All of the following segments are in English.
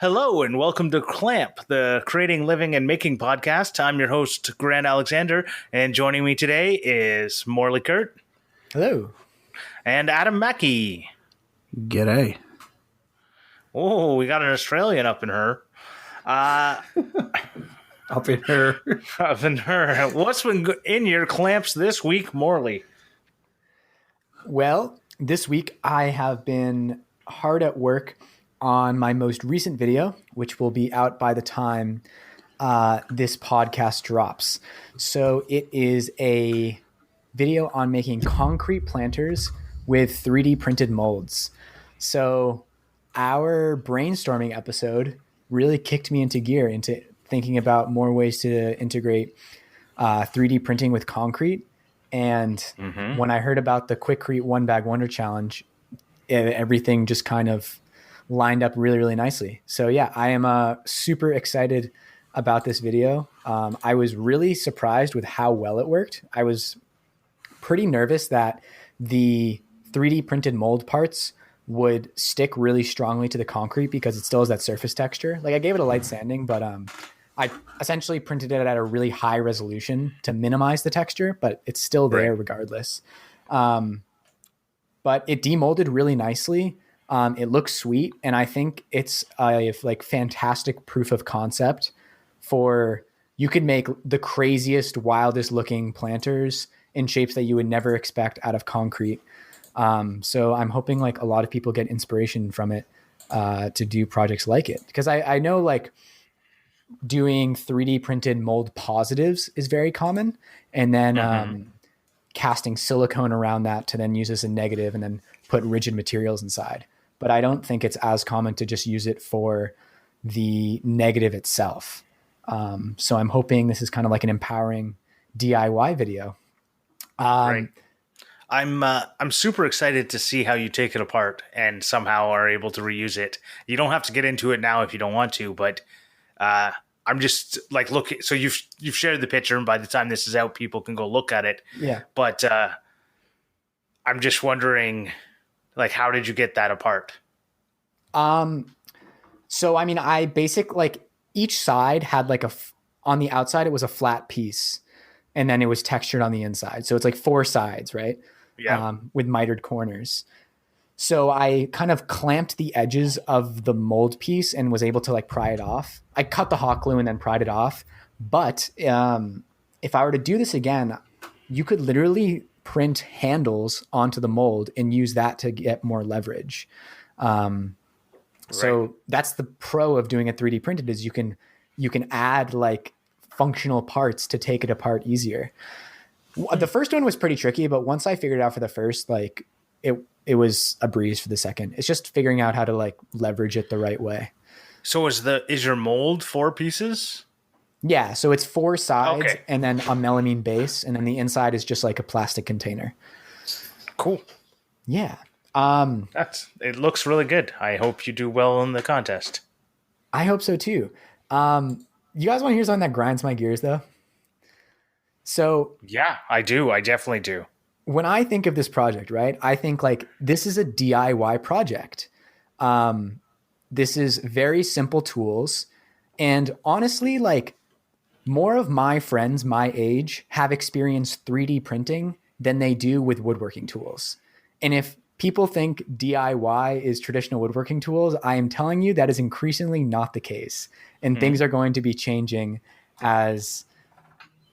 Hello and welcome to Clamp, the Creating, Living, and Making podcast. I'm your host, Grant Alexander, and joining me today is Morley Kurt. Hello. And Adam Mackey. G'day. Oh, we got an Australian up in her. Up in her. Up in her. What's been in your clamps this week, Morley? Well, this week I have been hard at work on my most recent video, which will be out by the time this podcast drops. So it is a video on making concrete planters with 3D printed molds. So our brainstorming episode really kicked me into gear into thinking about more ways to integrate 3D printing with concrete. And when I heard about the Quickcrete One Bag Wonder Challenge, everything just kind of lined up really, really nicely. So yeah, I am super excited about this video. I was really surprised with how well it worked. I was pretty nervous that the 3D printed mold parts would stick really strongly to the concrete because it still has that surface texture. Like I gave it a light sanding, but I essentially printed it at a really high resolution to minimize the texture, but it's still there regardless. But it demolded really nicely. It looks sweet, and I think it's a fantastic proof of concept for you could make the craziest, wildest looking planters in shapes that you would never expect out of concrete. So I'm hoping a lot of people get inspiration from it to do projects like it, because I know doing 3D printed mold positives is very common, and then casting silicone around that to then use as a negative and then put rigid materials inside. But I don't think it's as common to just use it for the negative itself. So I'm hoping this is kind of like an empowering DIY video. Right. I'm super excited to see how you take it apart and somehow are able to reuse it. You don't have to get into it now if you don't want to, but I'm just look. So you've shared the picture, and by the time this is out, people can go look at it. Yeah. But I'm just wondering, how did you get that apart? So I mean, I each side had on the outside it was a flat piece, and then it was textured on the inside. So it's 4 sides, right? Yeah. With mitered corners. So I kind of clamped the edges of the mold piece and was able to pry it off. I cut the hot glue and then pried it off. But if I were to do this again, you could literally print handles onto the mold and use that to get more leverage. So that's the pro of doing it 3D printed, is you can add functional parts to take it apart easier. The first one was pretty tricky, but once I figured it out for the first, it was a breeze for the second. It's just figuring out how to leverage it the right way. So is your mold 4 pieces? Yeah, so it's 4 sides and then a melamine base, and then the inside is just a plastic container. Cool. Yeah. It looks really good. I hope you do well in the contest. I hope so too. You guys want to hear something that grinds my gears though? So yeah, I do. I definitely do. When I think of this project, right, I think this is a DIY project. This is very simple tools. And honestly, more of my friends my age have experienced 3D printing than they do with woodworking tools. And if people think DIY is traditional woodworking tools, I am telling you that is increasingly not the case. And things are going to be changing as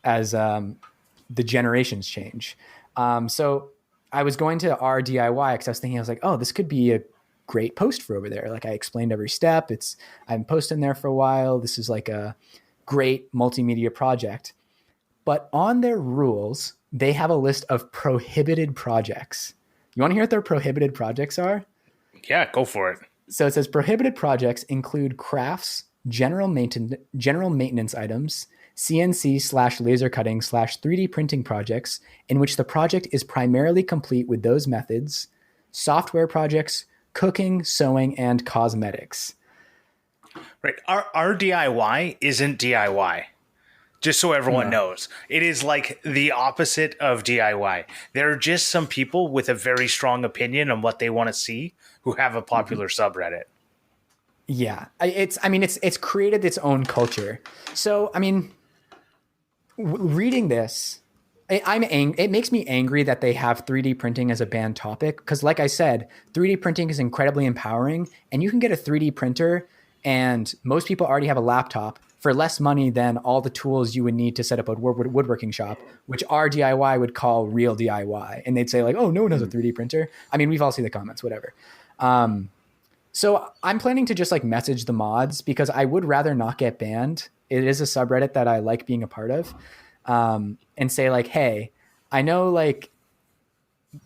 the generations change. So I was going to our DIY because I was thinking, oh, this could be a great post for over there. I explained every step. I've been posting there for a while. This is a great multimedia project. But on their rules, they have a list of prohibited projects. You want to hear what their prohibited projects are? Yeah, go for it. So it says prohibited projects include crafts, general maintenance items, CNC/laser cutting/ 3D printing projects in which the project is primarily complete with those methods, software projects, cooking, sewing, and cosmetics. Right. Our DIY isn't DIY. Just so everyone knows, it is like the opposite of DIY. There are just some people with a very strong opinion on what they want to see who have a popular subreddit. Yeah, it's created its own culture. So, I mean, reading this, it makes me angry that they have 3D printing as a banned topic. Because like I said, 3D printing is incredibly empowering, and you can get a 3D printer, and most people already have a laptop for less money than all the tools you would need to set up a woodworking shop, which our DIY would call real DIY. And they'd say like, oh, no one has a 3D printer. I mean, we've all seen the comments, whatever. So I'm planning to just like message the mods because I would rather not get banned. It is a subreddit that I like being a part of, and say like, hey, I know like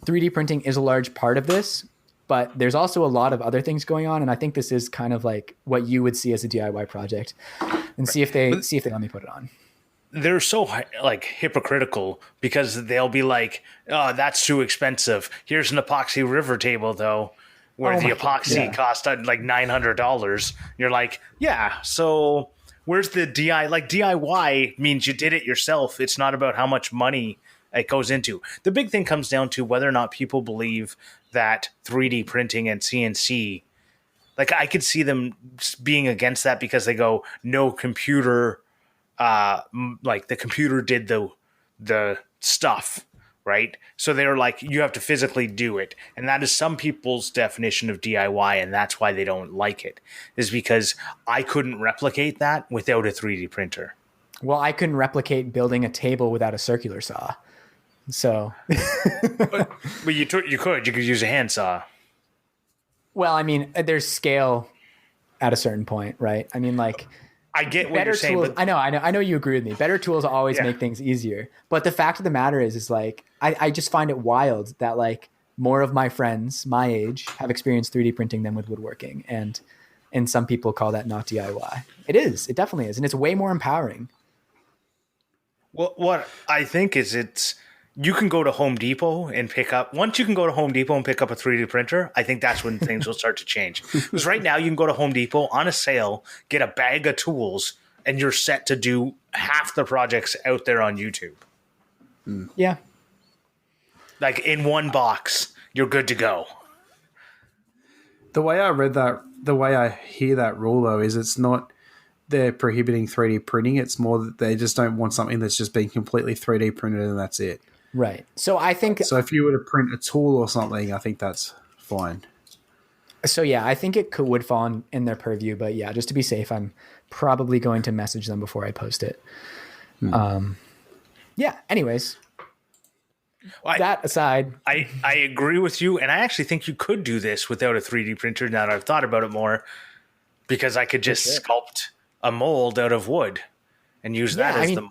3D printing is a large part of this, but there's also a lot of other things going on. And I think this is kind of like what you would see as a DIY project, and see if they let me put it on. They're so like hypocritical because they'll be like, oh, that's too expensive. Here's an epoxy river table though, where the epoxy cost like $900. You're like, yeah, so where's the DIY? Like DIY means you did it yourself. It's not about how much money it goes into. The big thing comes down to whether or not people believe that 3D printing and CNC, like I could see them being against that because they go, no computer, like the computer did the stuff, right? So they're like, you have to physically do it. And that is some people's definition of DIY, and that's why they don't like it, is because I couldn't replicate that without a 3D printer. Well, I couldn't replicate building a table without a circular saw. So, but you could use a handsaw. Well, I mean, there's scale at a certain point, right? I mean, like, I get what you're saying. Tools, but I know you agree with me. Better tools always make things easier. But the fact of the matter is like, I just find it wild that like more of my friends my age have experienced 3D printing than with woodworking, and some people call that not DIY. It is. It definitely is, and it's way more empowering. Well, what I think is you can go to Home Depot and pick up, once you can go to Home Depot and pick up a 3D printer, I think that's when things will start to change. Because right now you can go to Home Depot on a sale, get a bag of tools, and you're set to do half the projects out there on YouTube. Yeah. Like in one box, you're good to go. The way I read that, the way I hear that rule though, is it's not they're prohibiting 3D printing. It's more that they just don't want something that's just been completely 3D printed and that's it. Right. So I think... So if you were to print a tool or something, I think that's fine. So yeah, I think it would fall in their purview. But yeah, just to be safe, I'm probably going to message them before I post it. Yeah, anyways. Well, that aside... I agree with you, and I actually think you could do this without a 3D printer now that I've thought about it more, because I could just sculpt a mold out of wood and use that as the...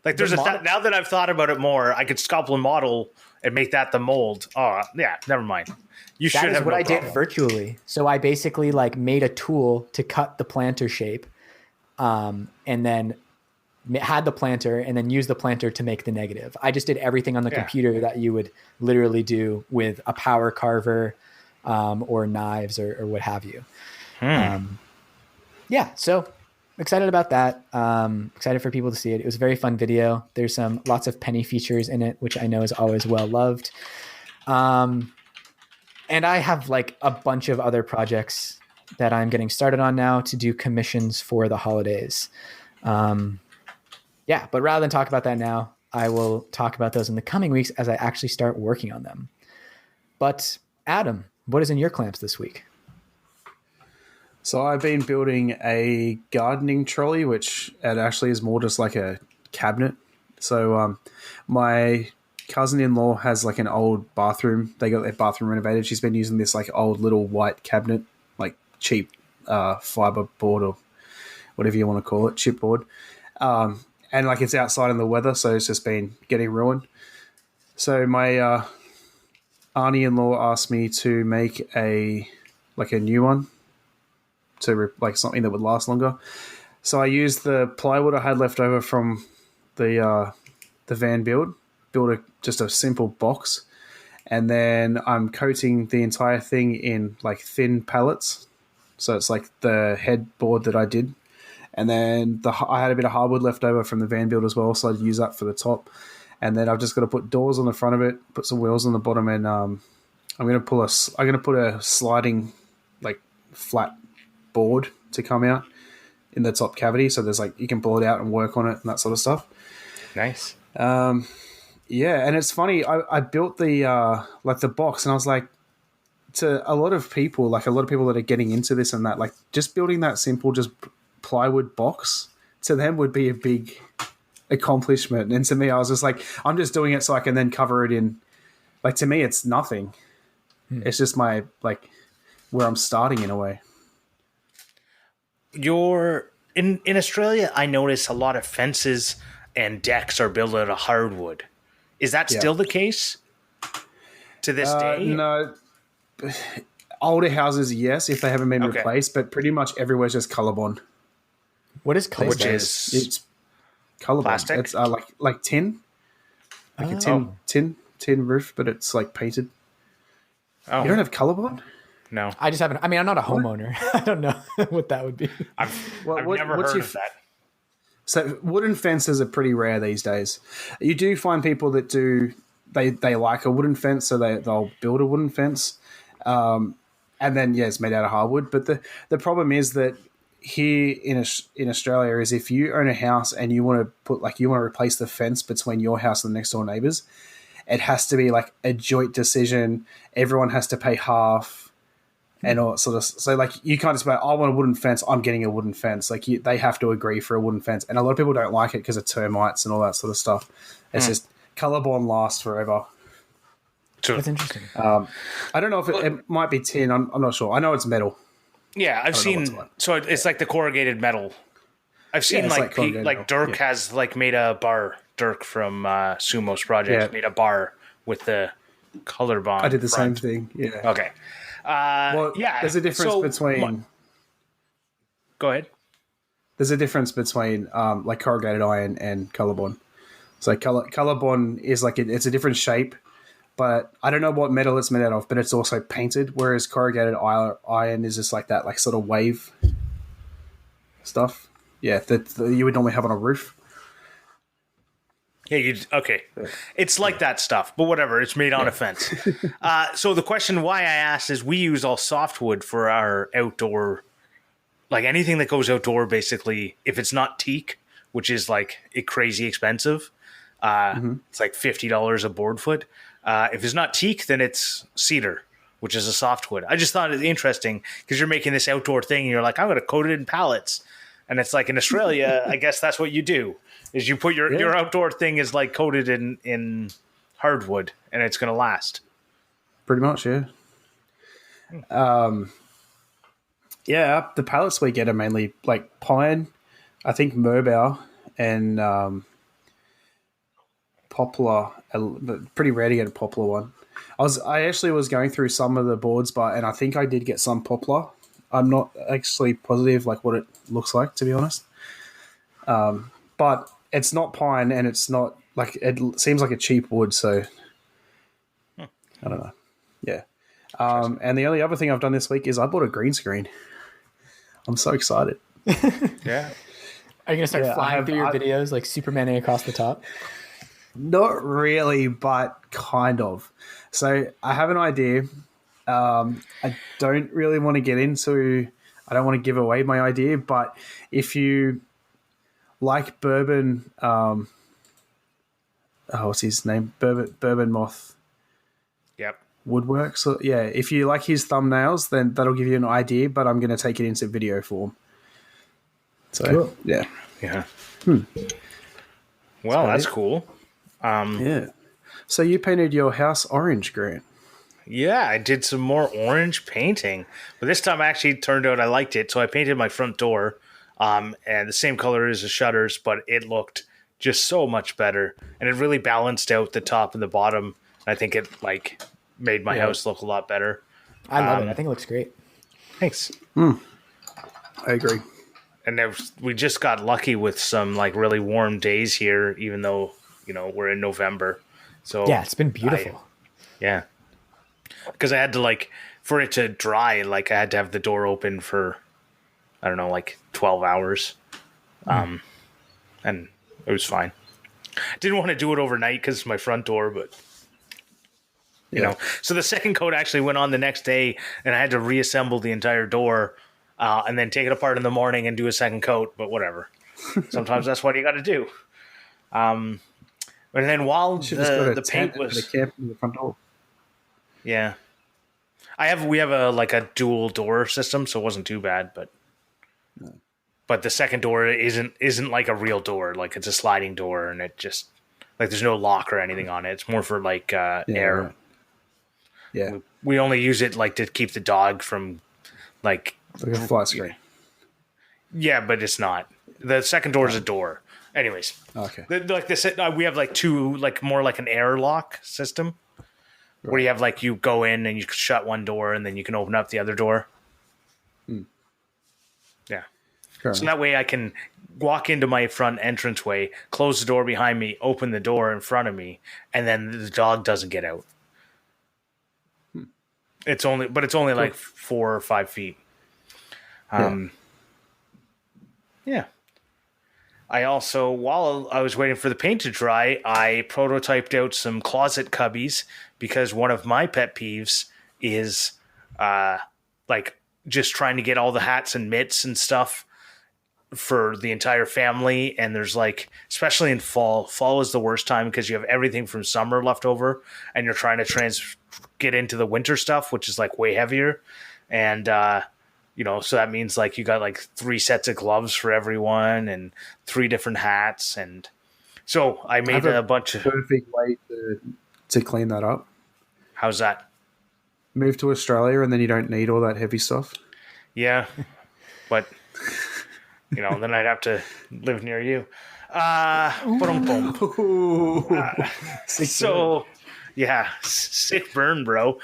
Like there's now that I've thought about it more, I could sculpt a model and make that the mold. Oh, yeah, never mind. You should have That is what I did virtually. So I basically like made a tool to cut the planter shape, and then had the planter and then used the planter to make the negative. I just did everything on the computer that you would literally do with a power carver, or knives or what have you. Yeah, so excited about that. Excited for people to see it. It was a very fun video. There's lots of penny features in it, which I know is always well loved. And I have like a bunch of other projects that I'm getting started on now to do commissions for the holidays. Yeah, but rather than talk about that now, I will talk about those in the coming weeks as I actually start working on them. But Adam, what is in your clamps this week? So I've been building a gardening trolley, which it actually is more just like a cabinet. So my cousin-in-law has like an old bathroom. They got their bathroom renovated. She's been using this like old little white cabinet, like cheap fiber board or whatever you want to call it, chipboard. And like it's outside in the weather, so it's just been getting ruined. So my auntie-in-law asked me to make a new one, to like something that would last longer. So I used the plywood I had left over from the van built just a simple box, and then I'm coating the entire thing in like thin pallets. So it's like the headboard that I did, And then I had a bit of hardwood left over from the van build as well, so I'd use that for the top. And then I've just got to put doors on the front of it, put some wheels on the bottom, and I'm going to put a sliding like flat board to come out in the top cavity, so there's like you can pull it out and work on it and that sort of stuff. Nice. Yeah, and it's funny. I built the like the box, and I was like, to a lot of people that are getting into this and that, like just building that simple, just plywood box to them would be a big accomplishment. And to me, I was just like, I'm just doing it so I can then cover it in. Like to me, it's nothing. It's just my like where I'm starting in a way. In Australia, I notice a lot of fences and decks are built out of hardwood. Is that still the case to this day? No. Older houses, yes, if they haven't been replaced, but pretty much everywhere's just colorbond. What is colorbond? It's colorbond. Plastic? It's like tin, like a tin roof, but it's like painted. Oh. You don't have colorbond? No, I just haven't. I mean, I'm not a homeowner. I don't know what that would be. I've never heard of that. So wooden fences are pretty rare these days. You do find people that do. They like a wooden fence, so they'll build a wooden fence, and then it's made out of hardwood. But the problem is that here in Australia is if you own a house and you want to replace the fence between your house and the next door neighbors, it has to be like a joint decision. Everyone has to pay half. And all sort of, so like you can't just be like, I want a wooden fence, I'm getting a wooden fence. Like they have to agree for a wooden fence, and a lot of people don't like it because of termites and all that sort of stuff. It's just colorbond lasts forever. That's interesting. I don't know if it might be tin. I'm not sure. I know it's metal. Yeah, I've seen. So it's like the corrugated metal. I've seen like Dirk has like made a bar. Dirk from Sumo's project made a bar with the colorbond. I did the same thing. Yeah. Okay. There's a difference between. Go ahead. There's a difference between like corrugated iron and colorbond. So colorbond is like it's a different shape, but I don't know what metal it's made out of, but it's also painted. Whereas corrugated iron is just like that, like sort of wave stuff. Yeah, that you would normally have on a roof. Yeah, it's like that stuff, but whatever. It's made on a fence. So the question why I asked is we use all softwood for our outdoor, like anything that goes outdoor. Basically, if it's not teak, which is like crazy expensive, it's like $50 a board foot. If it's not teak, then it's cedar, which is a softwood. I just thought it interesting because you're making this outdoor thing, and you're like, I'm going to coat it in pallets, and it's like in Australia, I guess that's what you do. Is you put your outdoor thing is like coated in hardwood and it's going to last. Pretty much, yeah. The pallets we get are mainly like pine, I think Merbau and poplar. Pretty rare to get a poplar one. I actually was going through some of the boards, and I think I did get some poplar. I'm not actually positive like what it looks like, to be honest. But it's not pine, and it's not like it seems like a cheap wood. So I don't know. Yeah. And the only other thing I've done this week is I bought a green screen. I'm so excited. Yeah. Are you gonna start flying through your videos like Superman across the top? Not really, but kind of. So I have an idea. I don't really want to get into. I don't want to give away my idea, but if you like bourbon, what's his name? Bourbon Moth. Yep. Woodwork. So yeah, if you like his thumbnails, then that'll give you an idea. But I'm going to take it into video form. So cool. Yeah. Well, that's cool. Yeah. So you painted your house orange, Grant. Yeah, I did some more orange painting, but this time I actually turned out I liked it. So I painted my front door, and the same color as the shutters, but it looked just so much better, and it really balanced out the top and the bottom. I think it like made my house look a lot better. I love it. I think it looks great. Thanks. I agree. And we just got lucky with some like really warm days here, even though we're in November. So yeah, it's been beautiful. Because I had to for it to dry, I had to have the door open for, I don't know, 12 hours. And it was fine. Didn't want to do it overnight because it's my front door, but you know. So the second coat actually went on the next day, and I had to reassemble the entire door and then take it apart in the morning and do a second coat. But whatever. Sometimes that's what you got to do. And then while the paint was the camp in the front door. Yeah, we have a dual door system, so it wasn't too bad, but the second door isn't like a real door. Like it's a sliding door, and it just like there's no lock or anything on it. It's more for like air. Right. Yeah, we only use it like to keep the dog from like a flat screen. Yeah, but it's not. The second door is a door. Anyways, okay. We have like two, like more like an air lock system, where you have like you go in and you shut one door and then you can open up the other door. Yeah. So that way I can walk into my front entranceway, close the door behind me, open the door in front of me, and then the dog doesn't get out. It's only like 4 or 5 feet. Yeah. I also, while I was waiting for the paint to dry, I prototyped out some closet cubbies because one of my pet peeves is like just trying to get all the hats and mitts and stuff for the entire family. And there's like, especially in fall is the worst time because you have everything from summer left over and you're trying to get into the winter stuff, which is like way heavier. And, so that means like you got like 3 sets of gloves for everyone and 3 different hats. And so I made a bunch of perfect way to clean that up. How's that? Move to Australia and then you don't need all that heavy stuff. Yeah. But then I'd have to live near you. So yeah, sick burn, bro.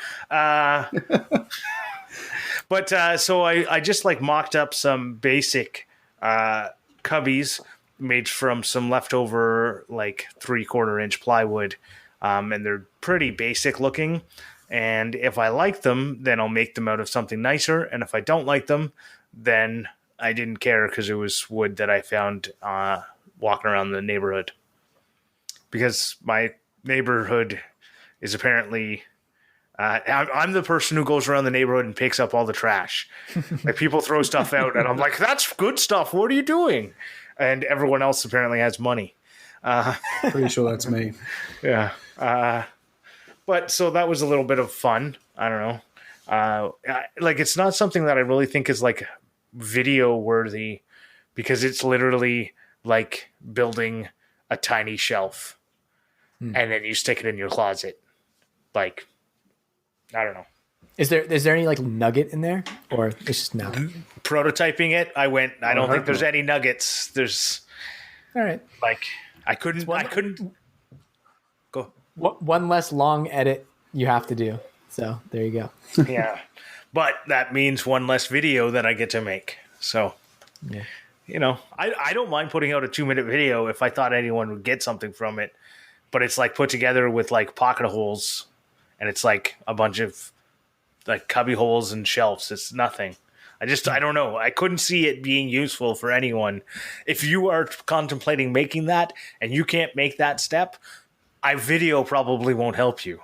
But so I just like mocked up some basic cubbies made from some leftover like 3/4 inch plywood, and they're pretty basic looking. And if I like them, then I'll make them out of something nicer. And if I don't like them, then I didn't care because it was wood that I found walking around the neighborhood. Because my neighborhood is apparently... I'm the person who goes around the neighborhood and picks up all the trash. Like people throw stuff out and I'm like, that's good stuff. What are you doing? And everyone else apparently has money. Pretty sure that's me. Yeah. But so that was a little bit of fun. I don't know. Like it's not something that I really think is like video worthy because it's literally like building a tiny shelf and then you stick it in your closet. Like, I don't know. Is there any like nugget in there, or it's just no? Prototyping it, I don't think there's any nuggets. There's all right. Like I couldn't go. One less long edit you have to do. So there you go. Yeah, but that means one less video that I get to make. So yeah, I don't mind putting out a 2-minute video if I thought anyone would get something from it. But it's like put together with like pocket holes. And it's like a bunch of like cubby holes and shelves. It's nothing. I don't know. I couldn't see it being useful for anyone. If you are contemplating making that and you can't make that step, video probably won't help you.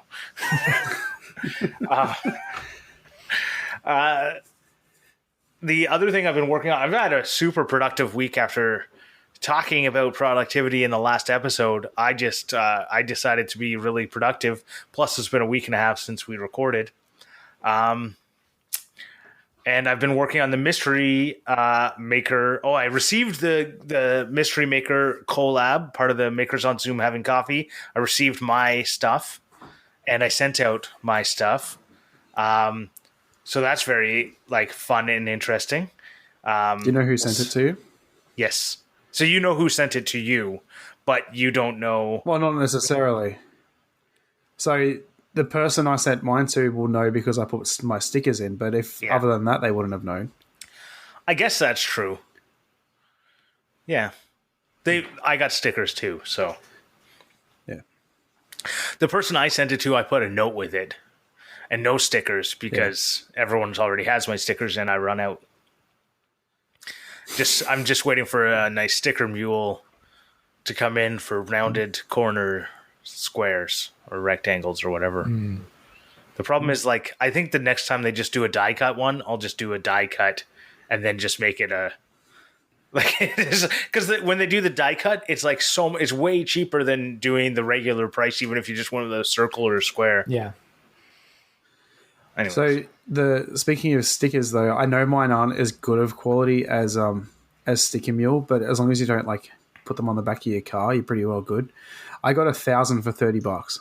The other thing I've been working on, I've had a super productive week after talking about productivity in the last episode. I decided to be really productive. Plus, it's been a week and a half since we recorded. And I've been working on the Mystery Maker. Oh, I received the Mystery Maker collab, part of the Makers on Zoom Having Coffee. I received my stuff, and I sent out my stuff. So that's very like fun and interesting. Do you know who sent it to you? Yes. So you know who sent it to you, but you don't know... Well, not necessarily. So the person I sent mine to will know because I put my stickers in, but other than that, they wouldn't have known. I guess that's true. Yeah. I got stickers too, so... Yeah. The person I sent it to, I put a note with it, and no stickers because everyone already has my stickers and I run out. I'm just waiting for a nice sticker mule to come in for rounded corner squares or rectangles or whatever. The problem is, like, I think the next time they just do a die cut one, I'll just do a die cut and then just make it a like, because when they do the die cut, it's like it's way cheaper than doing the regular price, even if you just wanted a circle or a square. Yeah. Anyways. So speaking of stickers, though, I know mine aren't as good of quality as Sticker Mule, but as long as you don't like put them on the back of your car, you're pretty well good. I got 1,000 for $30.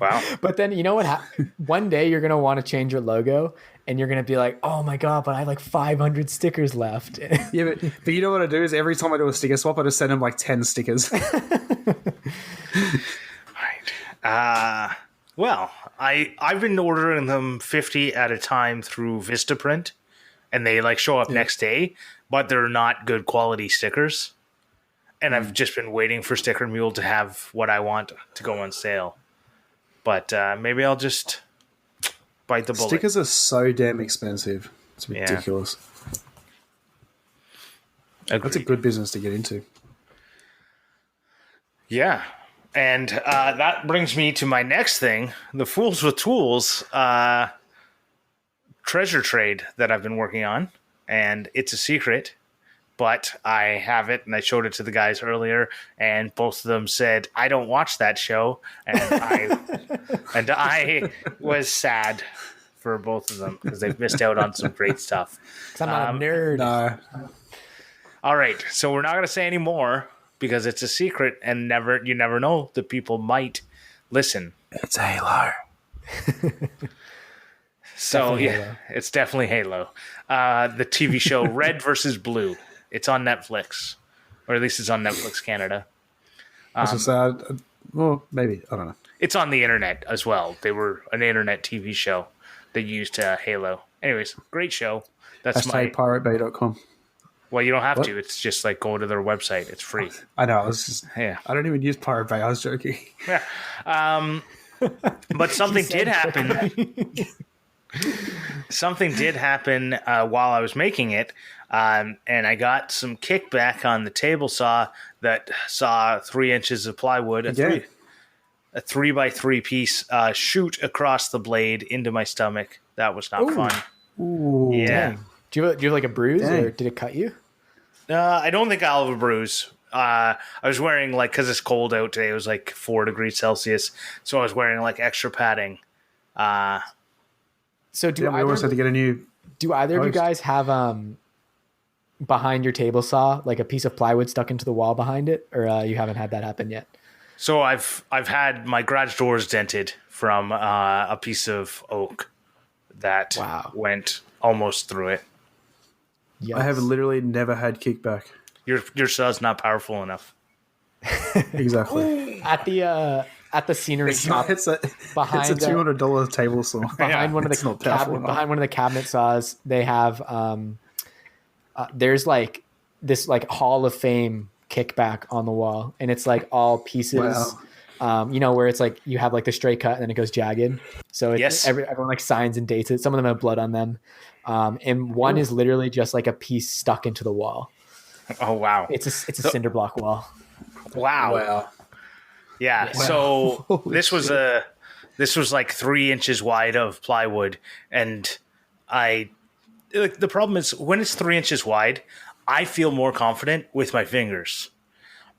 Wow. But then you know what? One day you're gonna want to change your logo, and you're gonna be like, "Oh my god!" But I have like 500 stickers left. Yeah, but you know what I do is every time I do a sticker swap, I just send them like 10 stickers. Right. Well, I've been ordering them 50 at a time through Vistaprint, and they like show up next day, but they're not good quality stickers. And I've just been waiting for Sticker Mule to have what I want to go on sale. But maybe I'll just bite the bullet. Stickers are so damn expensive. It's ridiculous. Agreed. That's a good business to get into. Yeah. And that brings me to my next thing, the Fools with Tools treasure trade that I've been working on. And it's a secret, but I have it, and I showed it to the guys earlier, and both of them said, I don't watch that show. And I was sad for both of them because they've missed out on some great stuff. Because I'm not a nerd. No. All right, so we're not going to say any more because it's a secret, and you never know. The people might listen. It's Halo. So it's definitely Halo. The TV show Red versus Blue. It's on Netflix, or at least it's on Netflix Canada. So sad. Well, maybe. I don't know. It's on the internet as well. They were an internet TV show that used Halo. Anyways, great show. That's #piratebay.com. Well, you don't have to. It's just like go to their website. It's free. I know. I was just. Yeah. I don't even use Pirate Bay. I was joking. Yeah. But something did happen. Something did happen while I was making it, and I got some kickback on the table saw that saw 3 inches of plywood, a 3x3 piece shoot across the blade into my stomach. That was not fun. Ooh. Yeah. Dang. Do you have like a bruise, or did it cut you? I don't think I'll have a bruise. I was wearing, like, because it's cold out today, it was like 4 degrees Celsius, so I was wearing like extra padding. So we always had to get a new. Do either of you guys have behind your table saw like a piece of plywood stuck into the wall behind it, or you haven't had that happen yet? So I've had my garage doors dented from a piece of oak that went almost through it. Yes. I have literally never had kickback. Your saw's not powerful enough. Exactly. At the scenery shop, It's a behind $200 table saw. behind one of the cabinet saws, they have there's like this like Hall of Fame kickback on the wall, and it's like all pieces. Wow. Where it's like you have like the straight cut and then it goes jagged. So everyone like signs and dates it. Some of them have blood on them, and one is literally just like a piece stuck into the wall. Oh wow! It's a cinder block wall. Wow. Yeah. So this was like 3 inches wide of plywood, and the problem is when it's 3 inches wide, I feel more confident with my fingers,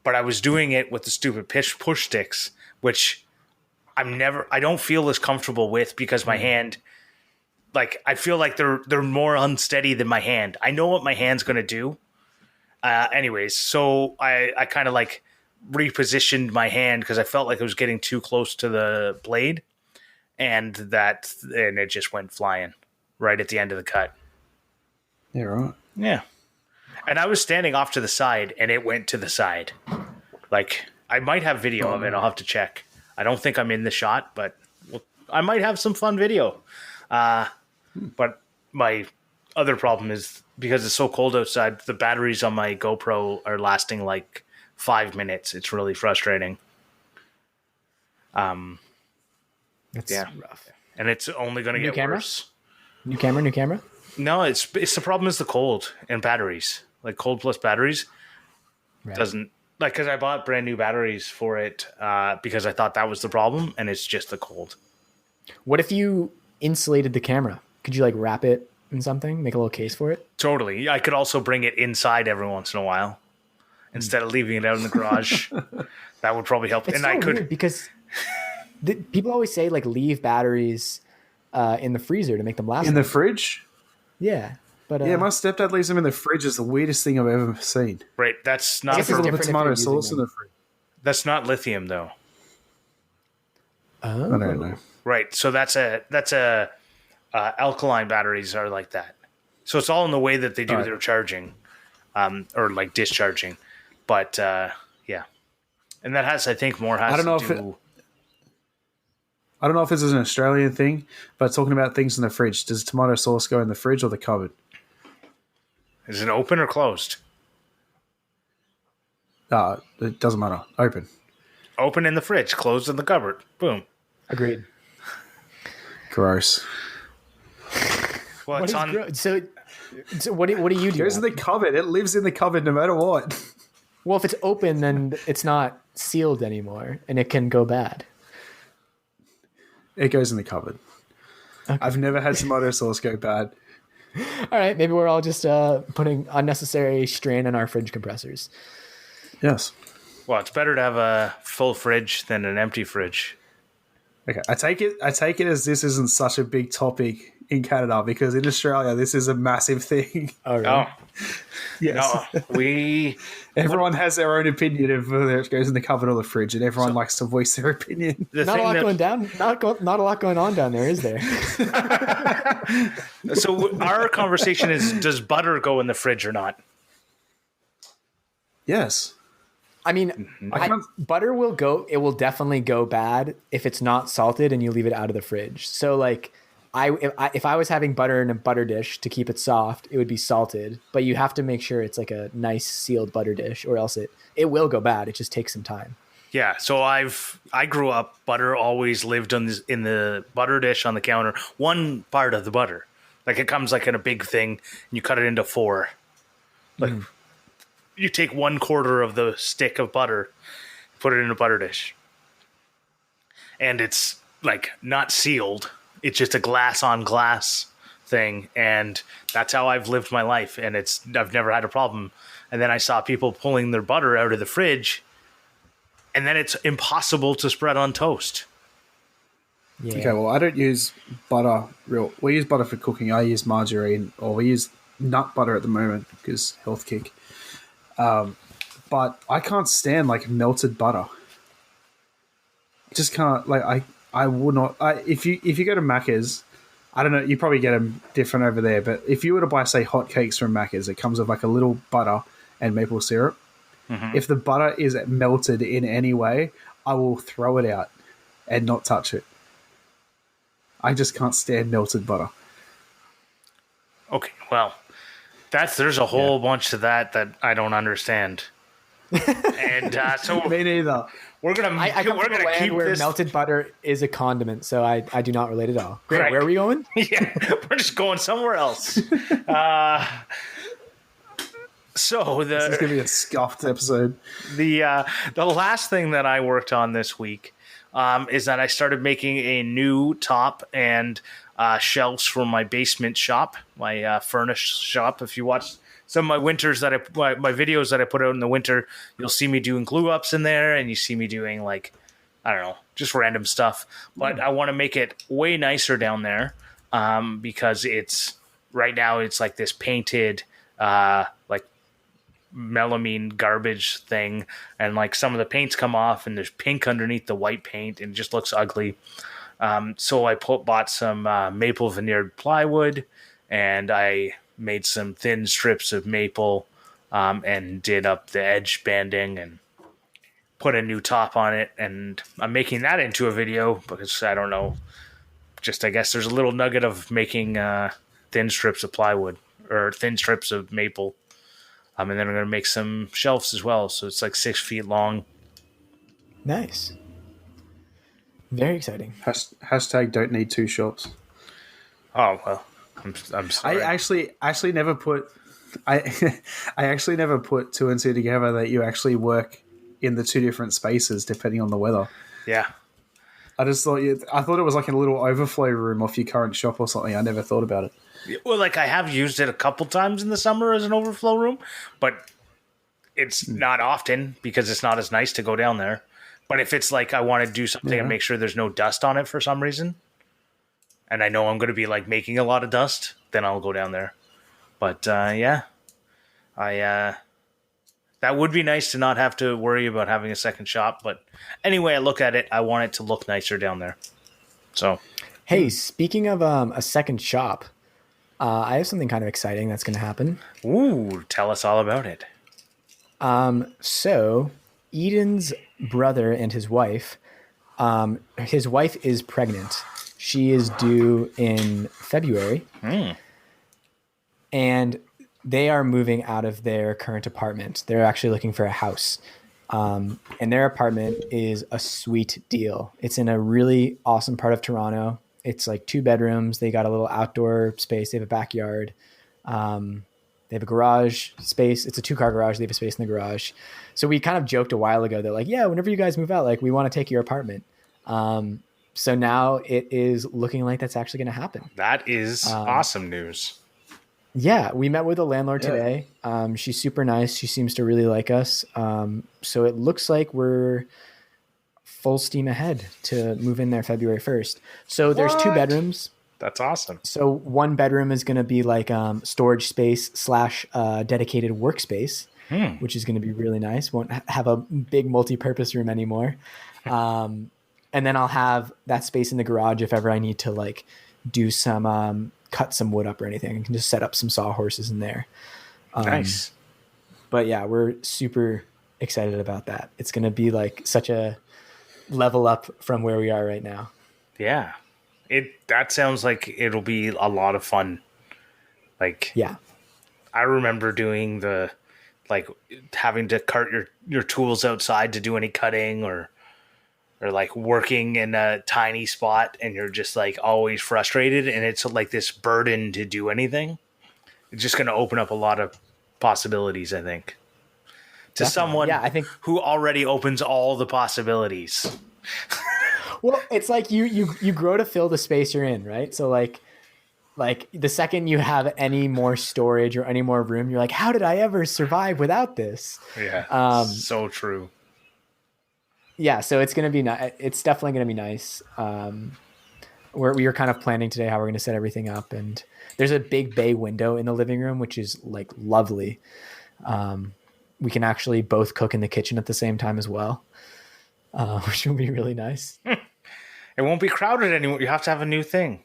but I was doing it with the stupid push sticks, which I don't feel as comfortable with because my hand, like, I feel like they're more unsteady than my hand. I know what my hand's gonna do. Anyways, so I kind of like repositioned my hand because I felt like it was getting too close to the blade, and it just went flying right at the end of the cut. Yeah, right. Yeah. And I was standing off to the side, and it went to the side. Like, I might have video of it. I'll have to check. I don't think I'm in the shot, but I might have some fun video. But my other problem is because it's so cold outside, the batteries on my GoPro are lasting like 5 minutes. It's really frustrating. That's rough. And it's only going to get worse. New camera? No, it's the problem is the cold and batteries. Like cold plus batteries doesn't like because I bought brand new batteries for it because I thought that was the problem, and it's just the cold. What if you insulated the camera? Could you like wrap it in something, make a little case for it? Totally. I could also bring it inside every once in a while instead of leaving it out in the garage. That would probably help. It's weird because people always say like leave batteries in the freezer to make them last. In the fridge? Yeah. But yeah, my stepdad leaves them in the fridge. It's the weirdest thing I've ever seen. Right. That's not for tomato sauce in the fridge. That's not lithium though. Oh. I don't know. Right. So that's a alkaline batteries are like that. So it's all in the way that they do their charging, or like discharging. But yeah, and that has, I think, more has to do. I don't know if this is an Australian thing, but talking about things in the fridge, does tomato sauce go in the fridge or the cupboard? Is it open or closed? It doesn't matter. Open. Open in the fridge, closed in the cupboard. Boom. Agreed. Gross. Well, it's on. So what do you do? It goes in the cupboard. It lives in the cupboard no matter what. Well, if it's open, then it's not sealed anymore, and it can go bad. It goes in the cupboard. Okay. I've never had tomato sauce go bad. All right, maybe we're all just putting unnecessary strain on our fridge compressors. Yes. Well, it's better to have a full fridge than an empty fridge. Okay, I take it as this isn't such a big topic in Canada, because in Australia this is a massive thing. Oh, really? Oh. Yes. No, everyone has their own opinion of whether it goes in the cupboard or the fridge, and everyone likes to voice their opinion. Not a lot going down. Not a lot going on down there, is there? So our conversation is: does butter go in the fridge or not? Yes. I mean, butter will go. It will definitely go bad if it's not salted and you leave it out of the fridge. So, like, if I was having butter in a butter dish to keep it soft, it would be salted. But you have to make sure it's like a nice sealed butter dish, or else it will go bad. It just takes some time. Yeah. So I grew up. Butter always lived in the butter dish on the counter. One part of the butter, like it comes like in a big thing, and you cut it into 4. Like. You take 1/4 of the stick of butter, put it in a butter dish. And it's like not sealed. It's just a glass on glass thing. And that's how I've lived my life. And I've never had a problem. And then I saw people pulling their butter out of the fridge, and then it's impossible to spread on toast. Yeah. Okay, well, I don't use butter. We use butter for cooking. I use margarine, or we use nut butter at the moment because health kick. But I can't stand like melted butter. Just can't. Like I would not. If you go to Macca's, I don't know. You probably get them different over there. But if you were to buy, say, hotcakes from Macca's, it comes with like a little butter and maple syrup. Mm-hmm. If the butter is melted in any way, I will throw it out and not touch it. I just can't stand melted butter. Okay, well. There's a whole bunch to that I don't understand, and so me neither. We're gonna keep where this. Melted butter is a condiment, so I do not relate at all. Great. Where are we going? Yeah, we're just going somewhere else. So this is gonna be a scuffed episode. The last thing that I worked on this week is that I started making a new top and shelves for my basement shop, my furnished shop. If you watch some of my winters my videos that I put out in the winter, you'll see me doing glue ups in there, and you see me doing like, I don't know, just random stuff. But I want to make it way nicer down there because right now it's like this painted like melamine garbage thing, and like some of the paints come off and there's pink underneath the white paint and it just looks ugly. So I bought some maple veneered plywood, and I made some thin strips of maple and did up the edge banding and put a new top on it. And I'm making that into a video because I don't know, just I guess there's a little nugget of making thin strips of plywood or thin strips of maple. And then I'm going to make some shelves as well. So it's like 6 feet long. Nice. Very exciting. Hashtag don't need 2 shops. Oh, well, I'm sorry. I actually never put I I actually never put two and two together that you actually work in the two different spaces depending on the weather. Yeah. I thought it was like a little overflow room off your current shop or something. I never thought about it. Well, like I have used it a couple times in the summer as an overflow room, but it's not often because it's not as nice to go down there. But if it's like I want to do something and make sure there's no dust on it for some reason, and I know I'm going to be like making a lot of dust, then I'll go down there. But yeah, that would be nice to not have to worry about having a second shop. But anyway, I look at it, I want it to look nicer down there. So, hey, speaking of a second shop, I have something kind of exciting that's going to happen. ooh, tell us all about it. So Eden's brother and his wife is pregnant. She is due in February. And they are moving out of their current apartment. They're actually looking for a house. And their apartment is a sweet deal. It's in a really awesome part of Toronto. It's like 2 bedrooms. They got a little outdoor space. They have a backyard. They have a garage space. It's a 2-car garage. They have a space in the garage. So we kind of joked a while ago that like, yeah, whenever you guys move out, like we want to take your apartment. So now it is looking like that's actually going to happen. That is awesome news. Yeah, we met with a landlord today. She's super nice. She seems to really like us. So it looks like we're full steam ahead to move in there February 1st. So there's 2 bedrooms. That's awesome. So 1 bedroom is going to be like storage space / dedicated workspace, which is going to be really nice. Won't have a big multi-purpose room anymore. And then I'll have that space in the garage if ever I need to like do some cut some wood up or anything. I can just set up some sawhorses in there. Nice. But yeah, we're super excited about that. It's going to be like such a level up from where we are right now. Yeah. That sounds like it'll be a lot of fun. Like, yeah, I remember doing like having to cart your tools outside to do any cutting or like working in a tiny spot and you're just like always frustrated and it's like this burden to do anything. It's just going to open up a lot of possibilities, I think. To someone I think who already opens all the possibilities. Well, it's like you grow to fill the space you're in, right? So like the second you have any more storage or any more room, you're like, how did I ever survive without this? Yeah. So true. Yeah, so it's going to be it's definitely going to be nice. We were kind of planning today how we're going to set everything up, and there's a big bay window in the living room, which is like lovely. We can actually both cook in the kitchen at the same time as well, which will be really nice. It won't be crowded anymore. You have to have a new thing.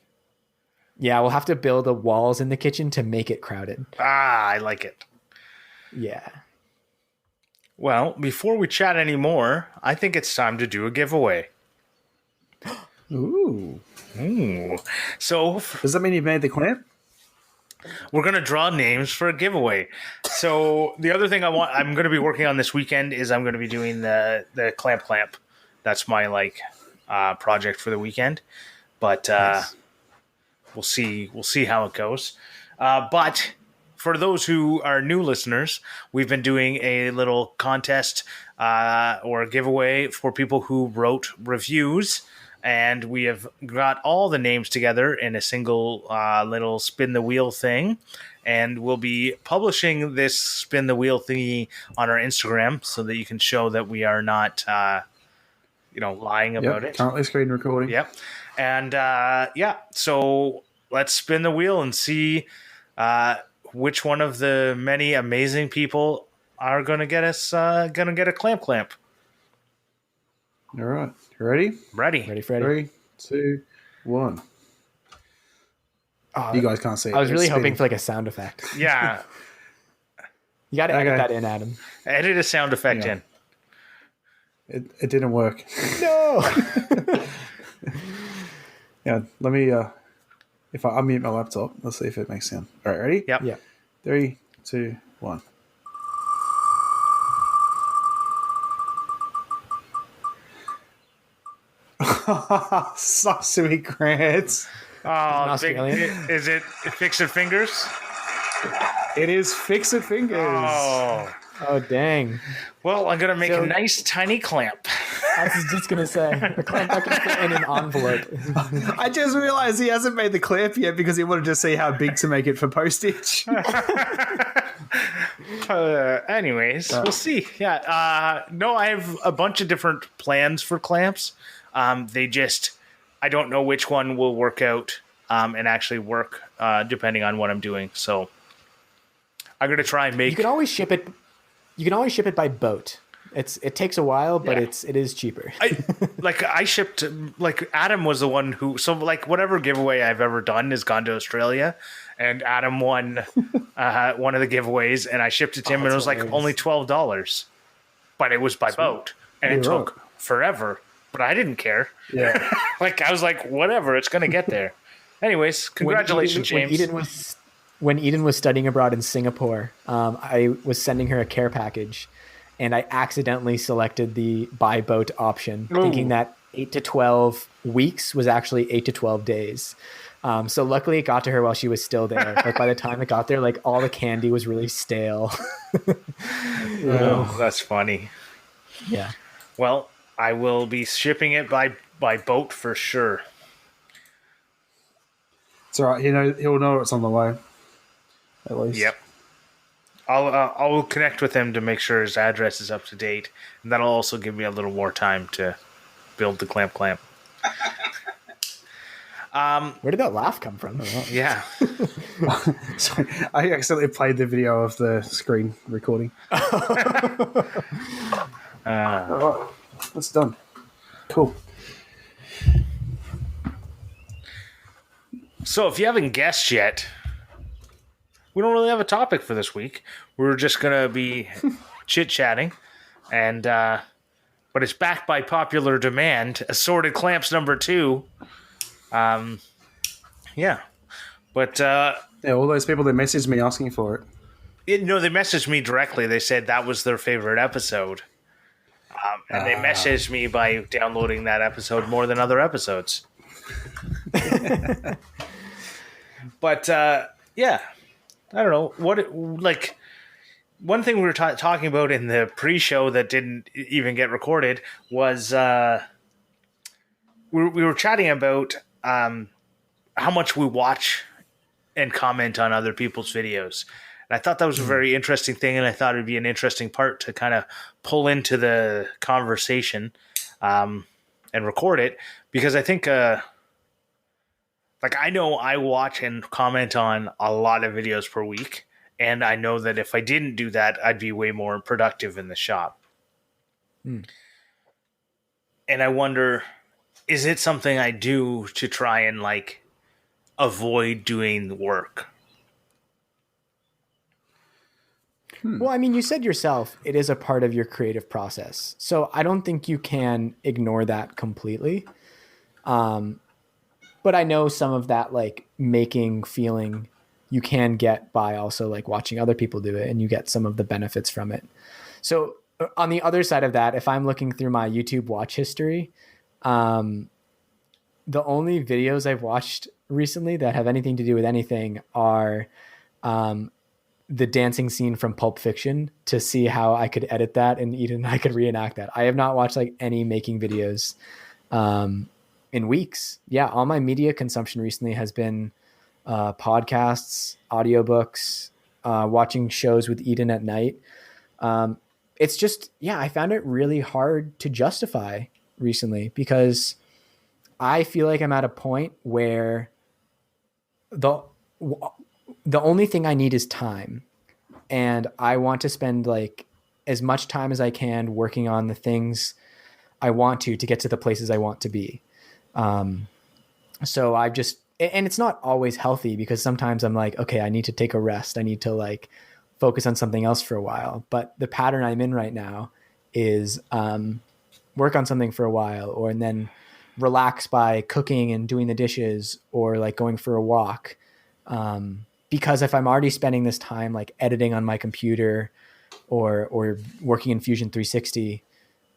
Yeah, we'll have to build the walls in the kitchen to make it crowded. I like it. Yeah. Well, before we chat anymore, I think it's time to do a giveaway. Ooh. So, does that mean you've made the clamp? We're going to draw names for a giveaway. So, the other thing I'm going to be working on this weekend is I'm going to be doing the clamp. That's my project for the weekend. But nice. We'll see how it goes. But for those who are new listeners, we've been doing a little contest or giveaway for people who wrote reviews, and we have got all the names together in a single little spin the wheel thing, and we'll be publishing this spin the wheel thingy on our Instagram so that you can show that we are not lying about it. Currently screen recording. Yep. And so let's spin the wheel and see which one of the many amazing people are going to get a clamp. All right. You ready? Ready, Freddie. 3, 2, 1. You guys can't see it. I was really hoping for like a sound effect. Yeah. You got to edit that in, Adam. Edit a sound effect in. It didn't work. No. Yeah, let me if I unmute my laptop, let's see if it makes sound. All right, ready? Yep. Yeah. 3, 2, 1. Sesame Grants. Oh, Australian. is it Fix It Fingers? It is Fix It Fingers. Oh. Oh, dang. Well, I'm going to make a nice tiny clamp. I was just going to say, the clamp that can fit in an envelope. I just realized he hasn't made the clamp yet because he wanted to see how big to make it for postage. Anyways, we'll see. Yeah. No, I have a bunch of different plans for clamps. I don't know which one will work out and actually work depending on what I'm doing. So I'm going to try and make... You can always ship it by boat. It takes a while, but it is cheaper. I shipped, Adam was the one who, so whatever giveaway I've ever done has gone to Australia, and Adam won one of the giveaways, and I shipped it to him, and it was hilarious. only $12, but it was by boat, and it took forever, but I didn't care. Yeah. I was like, whatever, it's going to get there. Anyways, congratulations, James. When Eden was studying abroad in Singapore, I was sending her a care package, and I accidentally selected the by boat option, thinking that 8 to 12 weeks was actually 8 to 12 days. So luckily it got to her while she was still there. But by the time it got there, all the candy was really stale. Oh, that's funny. Yeah. Well, I will be shipping it by boat for sure. It's all right. He'll know it's on the way. At least. Yep. I'll connect with him to make sure his address is up to date, and that'll also give me a little more time to build the clamp. Where did that laugh come from? Yeah. Sorry, I accidentally played the video of the screen recording. All right, that's done. Cool. So if you haven't guessed yet, we don't really have a topic for this week. We're just going to be chit-chatting. And but it's backed by popular demand. Assorted Clamps number 2. Yeah. But... all those people that messaged me asking for it. No, they messaged me directly. They said that was their favorite episode. And they messaged me by downloading that episode more than other episodes. But, yeah. I don't know one thing we were talking about in the pre-show that didn't even get recorded was we were chatting about how much we watch and comment on other people's videos. And I thought that was a very interesting thing, and I thought it'd be an interesting part to kind of pull into the conversation and record it, because I think I know I watch and comment on a lot of videos per week, and I know that if I didn't do that, I'd be way more productive in the shop. And I wonder, is it something I do to try and avoid doing work? Well, I mean, you said yourself, it is a part of your creative process. So I don't think you can ignore that completely. But I know some of that making feeling you can get by also watching other people do it, and you get some of the benefits from it. So on the other side of that, if I'm looking through my YouTube watch history, the only videos I've watched recently that have anything to do with anything are the dancing scene from Pulp Fiction, to see how I could edit that and Eden and I could reenact that. I have not watched any making videos in weeks. Yeah, all my media consumption recently has been podcasts, audiobooks, watching shows with Eden at night. It's just, I found it really hard to justify recently, because I feel like I'm at a point where the only thing I need is time, and I want to spend as much time as I can working on the things I want to get to the places I want to be. So I've just, and it's not always healthy, because sometimes I'm okay, I need to take a rest. I need to focus on something else for a while. But the pattern I'm in right now is work on something for a while, and then relax by cooking and doing the dishes, or going for a walk. Because if I'm already spending this time editing on my computer or working in Fusion 360,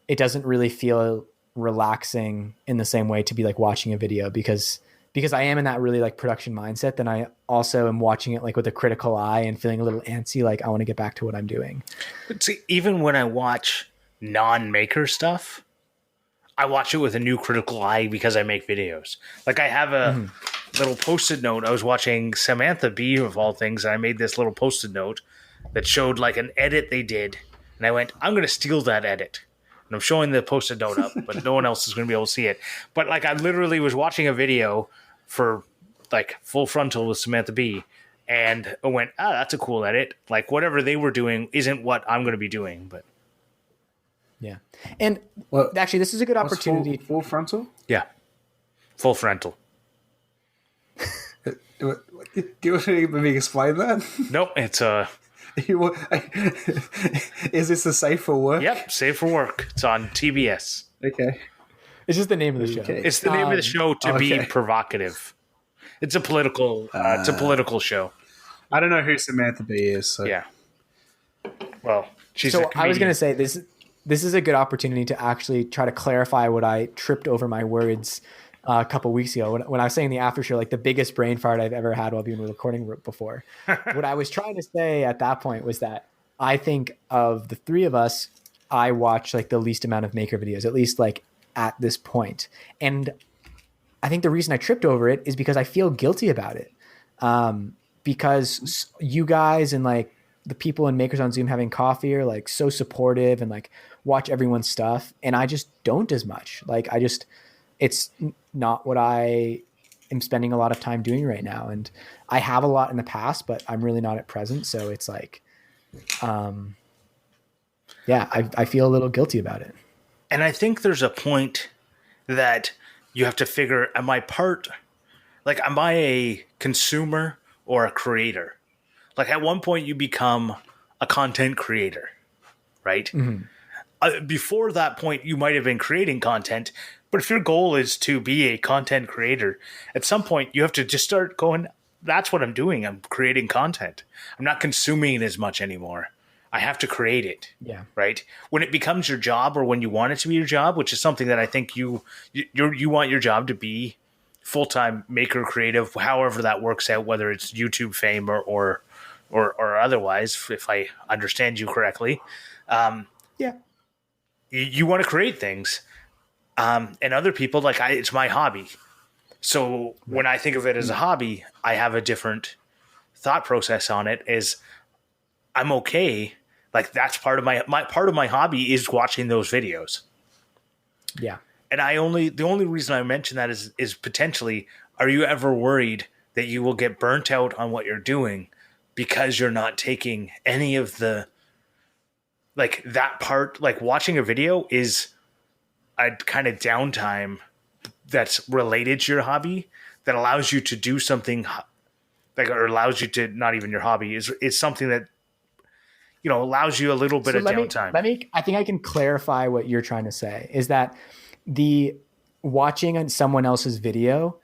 it doesn't really feel relaxing in the same way to be watching a video, because because I am in that really like production mindset, then I also am watching it like with a critical eye and feeling a little antsy. Like I want to get back to what I'm doing. But see, even when I watch non-maker stuff, I watch it with a new critical eye because I make videos. Like I have a little post-it note. I was watching Samantha Bee of all things, and I made this little post-it note that showed like an edit they did. And I went, I'm going to steal that edit. And I'm showing the post-it note up, but no one else is going to be able to see it. But like I literally was watching a video for like Full Frontal with Samantha Bee, and I went, that's a cool edit. Like whatever they were doing isn't what I'm going to be doing. But yeah. And actually, this is a good opportunity. Full Frontal? Yeah. Full Frontal. Do you want to let me explain that? Nope. It's Is this the Safe for Work? Yep, Safe for Work. It's on TBS. Okay. It's just the name of the show. Okay. It's the name of the show to be provocative. It's a political show. I don't know who Samantha Bee is. So. Yeah. Well, she's a So comedian. I was going to say this is a good opportunity to actually try to clarify what I tripped over my words a couple weeks ago when I was saying the after show, like the biggest brain fart I've ever had while being recording before. What I was trying to say at that point was that I think of the three of us, I watch like the least amount of maker videos, at least like at this point. And I think the reason I tripped over it is because I feel guilty about it. Because you guys and like the people in Makers on Zoom having coffee are like so supportive and like watch everyone's stuff. And I just don't as much. Like it's not what I am spending a lot of time doing right now. And I have a lot in the past, but I'm really not at present. So it's like, I feel a little guilty about it. And I think there's a point that you have to figure, am I a consumer or a creator? Like at one point you become a content creator, right? Mm-hmm. Before that point, you might have been creating content, but if your goal is to be a content creator, at some point you have to just start going, that's what I'm doing. I'm creating content. I'm not consuming it as much anymore. I have to create it. Yeah. Right. When it becomes your job, or when you want it to be your job, which is something that I think you want your job to be full-time maker creative, however that works out, whether it's YouTube fame or otherwise, if I understand you correctly. You want to create things. And other people, like it's my hobby. So when I think of it as a hobby, I have a different thought process on it. Is I'm okay. Like that's part of my part of my hobby is watching those videos. Yeah. And the only reason I mention that is potentially, are you ever worried that you will get burnt out on what you're doing because you're not taking any of the, like that part, like watching a video is a kind of downtime that's related to your hobby that allows you to do something like, or allows you to, not even your hobby, is something that, allows you a little bit of downtime. I think I can clarify what you're trying to say is that the watching on someone else's video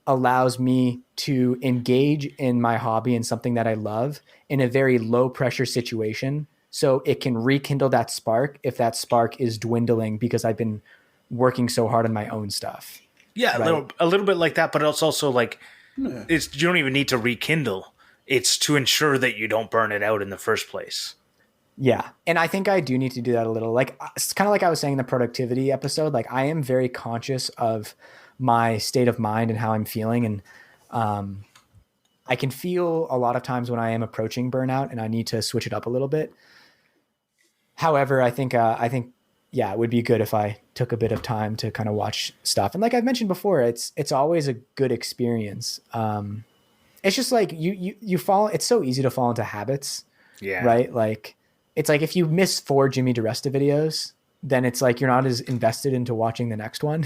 allows me to engage in my hobby and something that I love in a very low pressure situation. So it can rekindle that spark if that spark is dwindling because I've been working so hard on my own stuff. Yeah, right? a little bit like that, but it's also like you don't even need to rekindle. It's to ensure that you don't burn it out in the first place. Yeah. And I think I do need to do that a little. Like it's kind of like I was saying in the productivity episode, like I am very conscious of my state of mind and how I'm feeling. And I can feel a lot of times when I am approaching burnout and I need to switch it up a little bit. However, I think it would be good if I took a bit of time to kind of watch stuff. And like I've mentioned before, it's always a good experience. It's just like you fall, it's so easy to fall into habits. Yeah. Right. Like it's like if you miss 4 Jimmy DiResta videos, then it's like you're not as invested into watching the next one.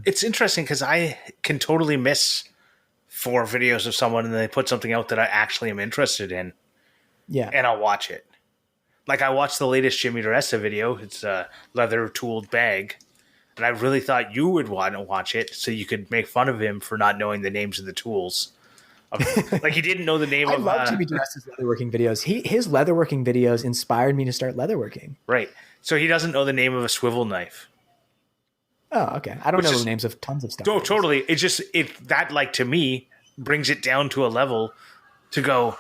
It's interesting because I can totally miss 4 videos of someone and they put something out that I actually am interested in. Yeah. And I'll watch it. Like I watched the latest Jimmy DiResta video. It's a leather tooled bag. And I really thought you would want to watch it so you could make fun of him for not knowing the names of the tools. Like he didn't know the name I of... love Jimmy DiResta's leatherworking videos. His leatherworking videos inspired me to start leatherworking. Right. So he doesn't know the name of a swivel knife. Oh, okay. I don't know the names of tons of stuff. Oh, totally. It's just that like to me brings it down to a level to go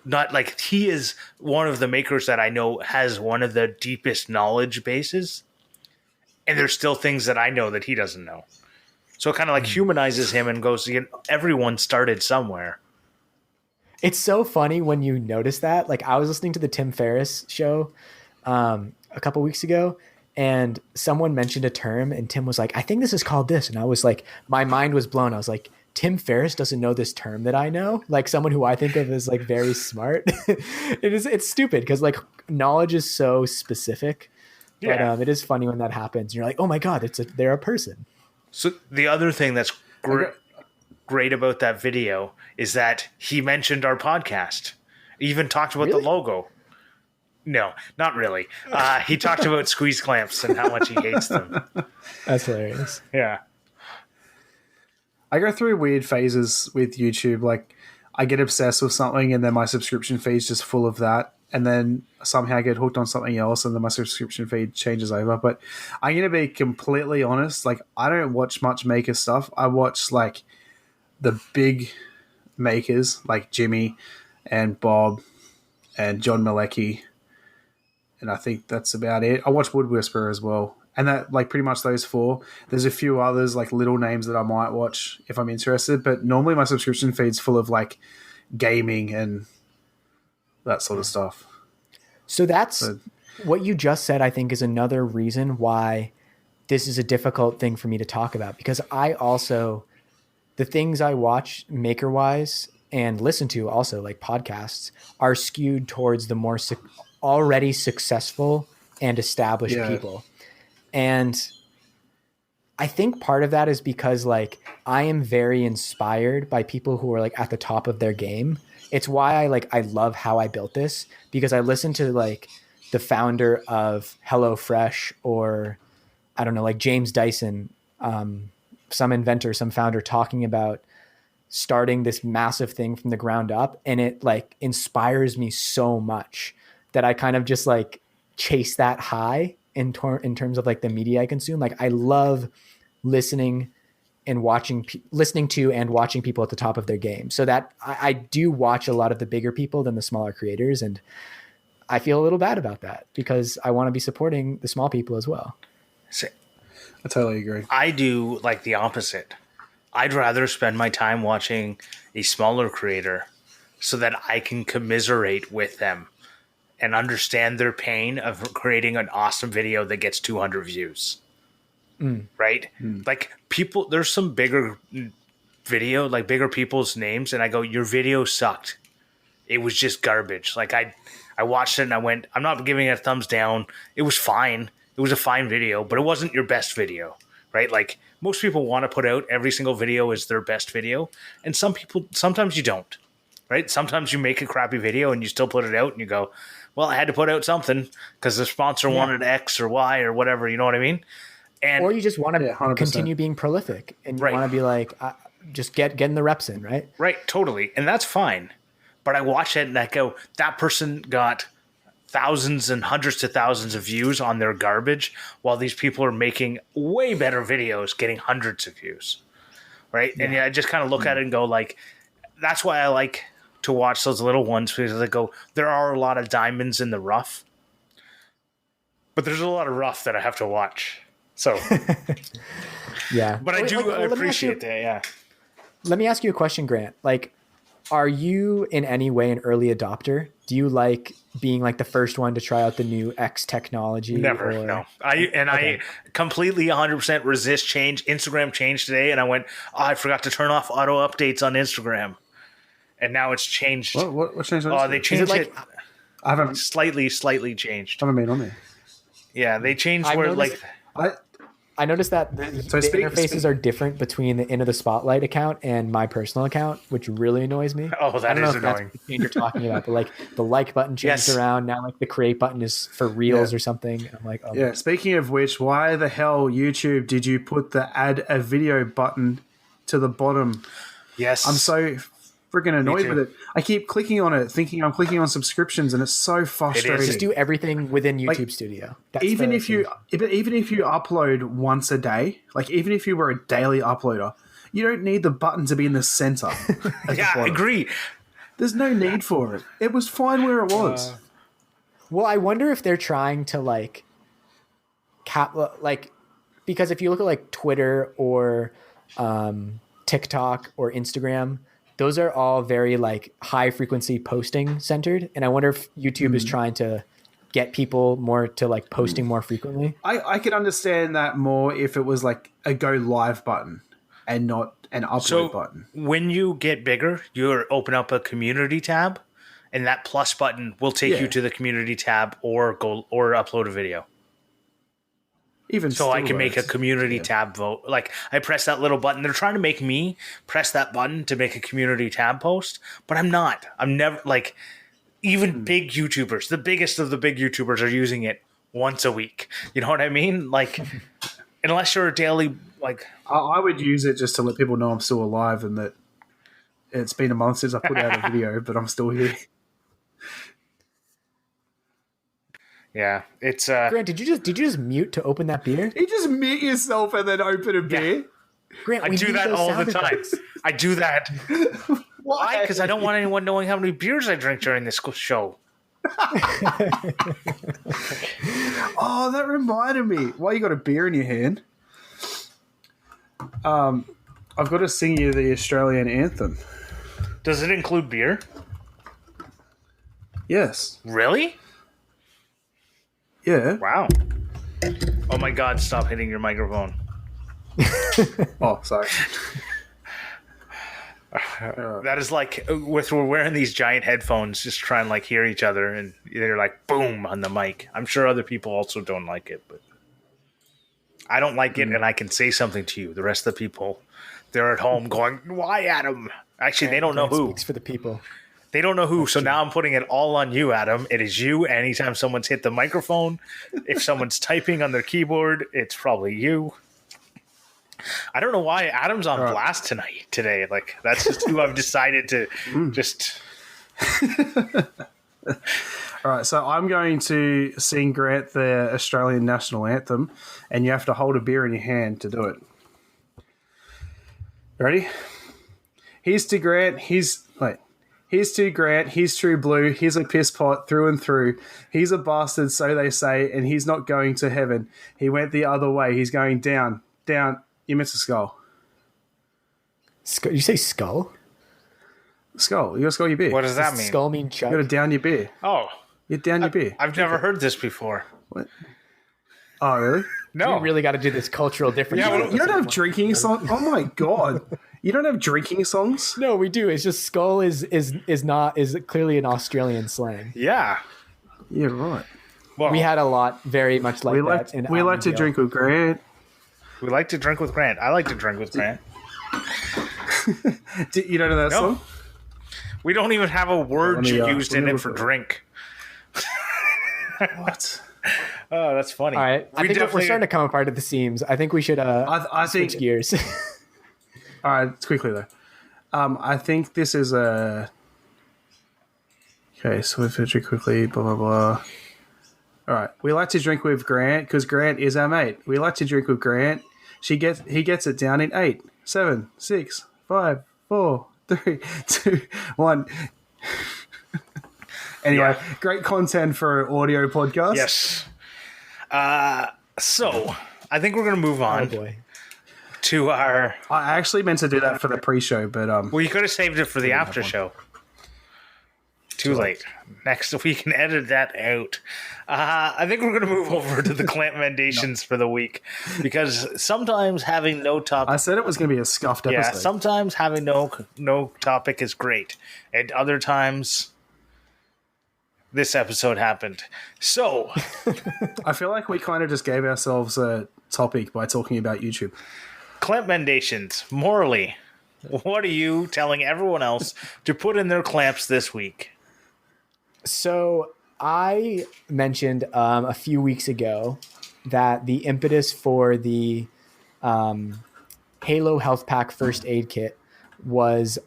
not like he is one of the makers that I know has one of the deepest knowledge bases, and there's still things that I know that he doesn't know. So it kind of like humanizes him and goes, everyone started somewhere. It's so funny when you notice that. Like I was listening to the Tim Ferriss show a couple weeks ago, and someone mentioned a term, and Tim was like, I think this is called this. And I was like, my mind was blown. I was like, Tim Ferriss doesn't know this term that I know, like someone who I think of as like very smart. It's stupid because like knowledge is so specific, but it is funny when that happens. You're like, oh my God, they're a person. So the other thing that's great about that video is that he mentioned our podcast. He even talked about the logo. No, not really. He talked about squeeze clamps and how much he hates them. That's hilarious. Yeah. I go through weird phases with YouTube. Like I get obsessed with something and then my subscription feed's just full of that. And then somehow I get hooked on something else and then my subscription feed changes over. But I'm going to be completely honest. Like I don't watch much maker stuff. I watch like the big makers like Jimmy and Bob and John Malecki. And I think that's about it. I watch Wood Whisperer as well. And that, like, pretty much those four. There's a few others, like, little names that I might watch if I'm interested. But normally my subscription feed's full of, like, gaming and that sort of stuff. So what you just said, I think, is another reason why this is a difficult thing for me to talk about. Because the things I watch maker-wise and listen to also, like podcasts, are skewed towards the more already successful and established people. And I think part of that is because like I am very inspired by people who are like at the top of their game. It's why I love How I Built This, because I listen to like the founder of HelloFresh, or I don't know, like James Dyson, some inventor, some founder talking about starting this massive thing from the ground up. And it like inspires me so much that I kind of just like chase that high in terms of like the media I consume. Like I love listening to and watching people at the top of their game. So that I do watch a lot of the bigger people than the smaller creators. And I feel a little bad about that because I want to be supporting the small people as well. I totally agree. I do like the opposite. I'd rather spend my time watching a smaller creator so that I can commiserate with them and understand their pain of creating an awesome video that gets 200 views. Right? Like people, there's some bigger video, like bigger people's names. And I go, your video sucked. It was just garbage. Like I watched it and I went, I'm not giving it a thumbs down. It was fine. It was a fine video, but it wasn't your best video, right? Like most people want to put out every single video as their best video. And sometimes you don't, right? Sometimes you make a crappy video and you still put it out and you go, well, I had to put out something because the sponsor wanted X or Y or whatever. You know what I mean? Or you just want to continue being prolific and you want to be like, just getting the reps in, right? Right, totally. And that's fine. But I watch it and I go, that person got thousands and hundreds of thousands of views on their garbage while these people are making way better videos getting hundreds of views. Right? Yeah. And I just kind of look at it and go like, that's why I like to watch those little ones, because I go, there are a lot of diamonds in the rough, but there's a lot of rough that I have to watch. So, yeah, but I do appreciate that. Yeah. Let me ask you a question, Grant. Like, are you in any way an early adopter? Do you like being like the first one to try out the new X technology? Never. No. I completely 100% resist change. Instagram changed today and I went, I forgot to turn off auto updates on Instagram. And now it's changed. What changed? They changed it. I haven't slightly changed. I haven't been on there. Yeah, they changed I noticed that the interfaces are different between the Into the Spotlight account and my personal account, which really annoys me. Oh, that is annoying. That's what you're talking about, but like the like button changed around. Now like the create button is for reels or something. I'm like, yeah. Speaking of which, why the hell YouTube did you put the add a video button to the bottom? Yes, I'm so freaking annoyed with it. I keep clicking on it, thinking I'm clicking on subscriptions, and it's so frustrating. Just do everything within YouTube Studio. That's even if you upload once a day, like even if you were a daily uploader, you don't need the button to be in the center. Yeah, I agree. There's no need for it. It was fine where it was. Well, I wonder if they're trying to because if you look at like Twitter or TikTok or Instagram, those are all very like high frequency posting centered. And I wonder if YouTube is trying to get people more to like posting more frequently. I could understand that more if it was like a go live button and not an upload button. When you get bigger, you open up a community tab, and that plus button will take you to the community tab or upload a video. Even so I can make a community tab vote. Like I press that little button. They're trying to make me press that button to make a community tab post, but I'm not. I'm never like even big YouTubers, the biggest of the big YouTubers are using it once a week. You know what I mean? Like unless you're a daily like I would use it just to let people know I'm still alive and that it's been a month since I put out a video, but I'm still here. Yeah, it's Grant, did you just mute to open that beer? You just mute yourself and then open a beer? Grant, I do that all the time. I do that. Why? Because I don't want anyone knowing how many beers I drink during this show. Oh, that reminded me. Why you got a beer in your hand? I've got to sing you the Australian Anthem. Does it include beer? Yes. Really? Yeah. Wow. Oh my God, stop hitting your microphone. Oh, sorry. That is like we're wearing these giant headphones just trying to like hear each other and they're like boom on the mic. I'm sure other people also don't like it, but I don't like it and I can say something to you. The rest of the people, they're at home going, why Adam? Actually, they don't know who. Speaks for the people. They don't know who, so now I'm putting it all on you, Adam. It is you. Anytime someone's hit the microphone, if someone's typing on their keyboard, it's probably you. I don't know why Adam's on blast today. Like, that's just who I've decided to just... All right, so I'm going to sing Grant the Australian National Anthem, and you have to hold a beer in your hand to do it. Ready? Here's to Grant, Here's to Grant, he's true blue, he's a piss pot through and through. He's a bastard, so they say, and he's not going to heaven. He went the other way, he's going down, down. You missed a skull. You say skull? Skull. You got to skull your beer. What does that mean? Skull mean chug? You got to down your beer. Oh. You down your beer. I've never heard this before. What? Oh, really? No. We really got to do this cultural difference. Yeah, you don't have drinking songs? Oh, my God. You don't have drinking songs? No, we do. It's just skull is clearly an Australian slang. Yeah. Yeah, right. Well, we had a lot very much like that. We like to drink with Grant. We like to drink with Grant. I like to drink with Grant. You don't know that song? We don't even have a word used in it for drink. What? Oh, that's funny. All right. I think we're starting to come apart at the seams. I think we should switch gears. All right, quickly though. I think this is a... Okay, so we've drink quickly, blah, blah, blah. All right. We like to drink with Grant because Grant is our mate. We like to drink with Grant. He gets it down in 8, 7, 6, 5, 4, 3, 2, 1. Anyway, great content for an audio podcast. Yes. So I think we're going to move on to our... I actually meant to do that for the pre-show, but... Well, you could have saved it for the after show. Too late. Next we can edit that out. I think we're going to move over to the Clampmendations for the week because sometimes having no topic... I said it was going to be a scuffed episode. Yeah, sometimes having no topic is great. And other times... This episode happened. So... I feel like we kind of just gave ourselves a topic by talking about YouTube. Clampmendations. Morley, what are you telling everyone else to put in their clamps this week? So I mentioned a few weeks ago that the impetus for the Halo Health Pack First Aid Kit was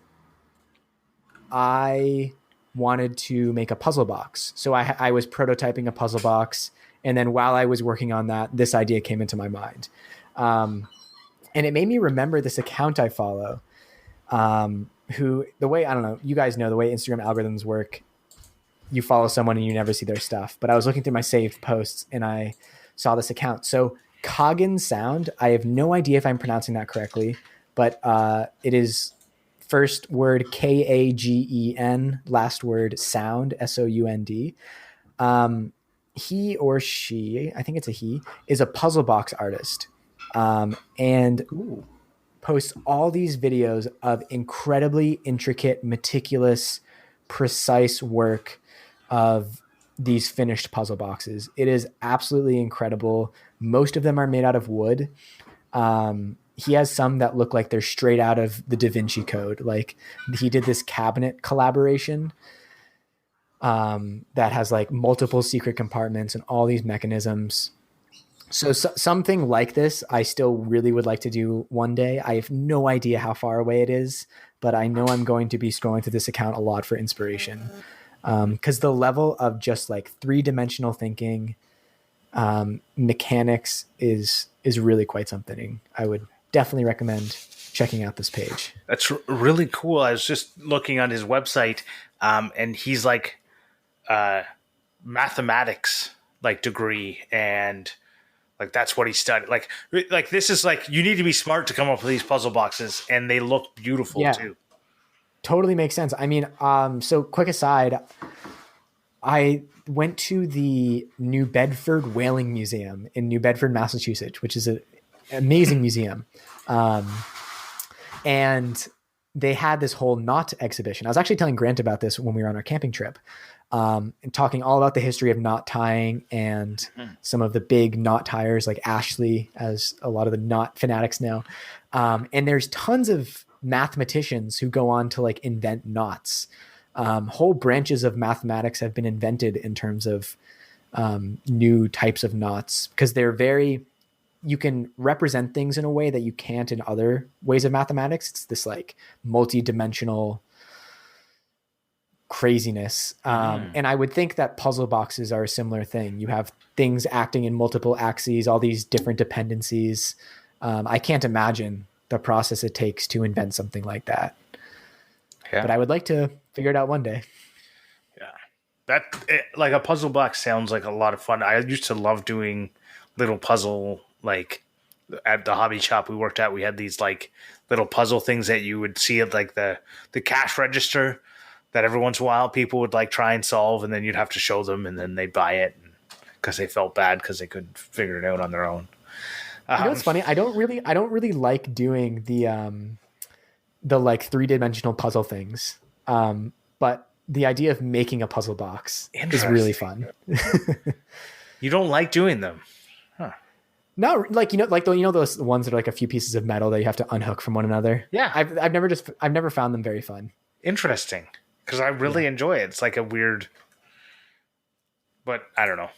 I wanted to make a puzzle box. So I was prototyping a puzzle box. And then while I was working on that, this idea came into my mind. And it made me remember this account I follow, who, the way, I don't know, you guys know the way Instagram algorithms work. You follow someone and you never see their stuff. But I was looking through my saved posts and I saw this account. So Coggin Sound, I have no idea if I'm pronouncing that correctly, but it is first word Kagen, last word sound, Sound. He or she, I think it's a he, is a puzzle box artist, and posts all these videos of incredibly intricate, meticulous, precise work of these finished puzzle boxes. It is absolutely incredible. Most of them are made out of wood. He has some that look like they're straight out of the Da Vinci Code. Like he did this cabinet collaboration that has like multiple secret compartments and all these mechanisms. So something like this, I still really would like to do one day. I have no idea how far away it is, but I know I'm going to be scrolling through this account a lot for inspiration. Because the level of just like 3-dimensional thinking, mechanics is really quite something. I would definitely recommend checking out this page. That's really cool. I was just looking on his website, and he's like mathematics like degree, and like that's what he studied. Like this is like, you need to be smart to come up with these puzzle boxes, and they look beautiful too. Totally makes sense. I mean, so quick aside, I went to the New Bedford Whaling Museum in New Bedford, Massachusetts, which is an amazing museum. And they had this whole knot exhibition. I was actually telling Grant about this when we were on our camping trip, and talking all about the history of knot tying and some of the big knot tiers like Ashley, as a lot of the knot fanatics know. And there's tons of mathematicians who go on to like invent knots. Whole branches of mathematics have been invented in terms of new types of knots, because you can represent things in a way that you can't in other ways of mathematics. It's this like multi-dimensional craziness. And I would think that puzzle boxes are a similar thing. You have things acting in multiple axes, all these different dependencies. I can't imagine the process it takes to invent something like that. Yeah. But I would like to figure it out one day. Yeah. Like a puzzle box sounds like a lot of fun. I used to love doing little puzzle, like at the hobby shop we worked at, we had these like little puzzle things that you would see at like the cash register that every once in a while people would like try and solve, and then you'd have to show them, and then they'd buy it because they felt bad because they couldn't figure it out on their own. You know what's funny? I don't really like doing the like 3-dimensional puzzle things. But the idea of making a puzzle box is really fun. You don't like doing them? Huh. No, like, those ones that are like a few pieces of metal that you have to unhook from one another. Yeah. I've never found them very fun. Interesting. Because I really enjoy it. It's like a weird, but I don't know.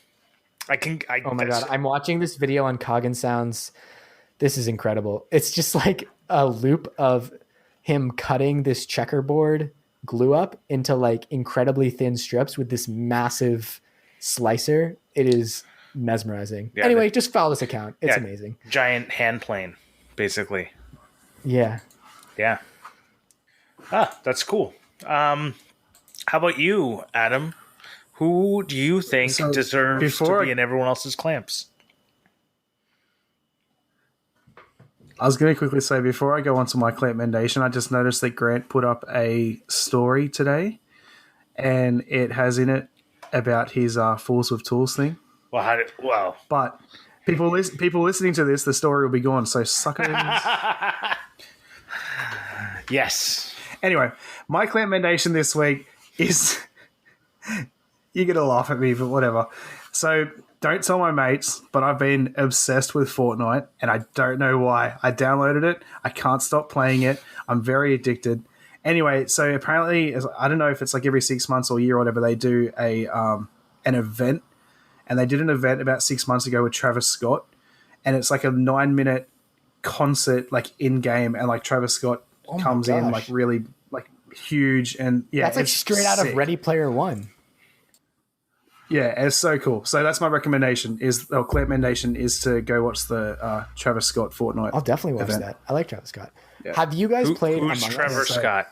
Oh my God. I'm watching this video on Coggin Sounds. This is incredible. It's just like a loop of him cutting this checkerboard glue up into like incredibly thin strips with this massive slicer. It is mesmerizing. Yeah, anyway, just follow this account. It's amazing. Giant hand plane, basically. Yeah. Yeah. That's cool. How about you, Adam? Who do you think deserves to be in everyone else's clamps? I was going to quickly say, before I go on to my Clampmendation, I just noticed that Grant put up a story today, and it has in it about his Fools with Tools thing. Well, but people listening to this, the story will be gone. So suck it in. Yes. Anyway, my Clampmendation this week is you're gonna laugh at me, but whatever. So don't tell my mates, but I've been obsessed with Fortnite, and I don't know why. I downloaded it. I can't stop playing it. I'm very addicted. Anyway, so apparently, I don't know if it's like every 6 months or year or whatever, they do an event. And they did an event about 6 months ago with Travis Scott. And it's like a 9-minute concert, like in-game. And like Travis Scott comes in like really huge, and That's like it's straight out sick. of Ready Player One. Yeah, it's so cool. So that's my recommendation Clampmendation is to go watch the Travis Scott Fortnite. I'll definitely watch event. that. I like Travis Scott. Yeah. Have you guys played Who's Among Trevor Us? Scott?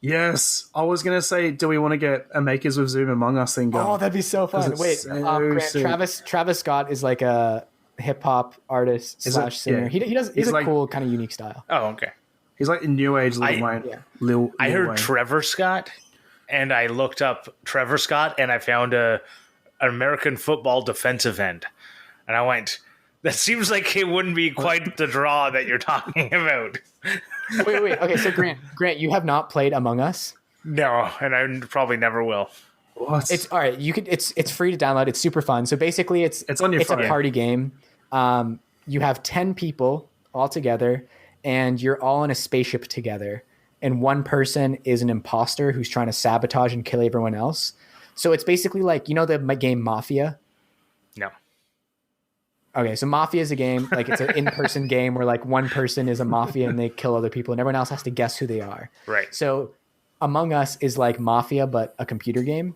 Yes, I was gonna say, do we want to get a Makers with Zoom Among Us thing going? Oh, that'd be so fun. it's Wait, so Grant, sick. Travis Scott is like a hip hop artist / singer. Yeah. He's He's a like- cool kind of unique style. Oh, okay. He's like the new age Lil Wayne. Yeah. Lil I heard Wayne. Trevor Scott, and I looked up Trevor Scott, and I found an American football defensive end, and I went, "That seems like it wouldn't be quite the draw that you're talking about." Wait. Okay, so Grant, you have not played Among Us? No, and I probably never will. What? It's all right. You could. It's free to download. It's super fun. So basically, it's on your phone. a party game. You have 10 people all together, and you're all in a spaceship together. And one person is an imposter who's trying to sabotage and kill everyone else. So it's basically like, you know, the game Mafia. No. Okay, so Mafia is a game, like it's an in-person game where like one person is a mafia and they kill other people and everyone else has to guess who they are. Right. So Among Us is like Mafia, but a computer game.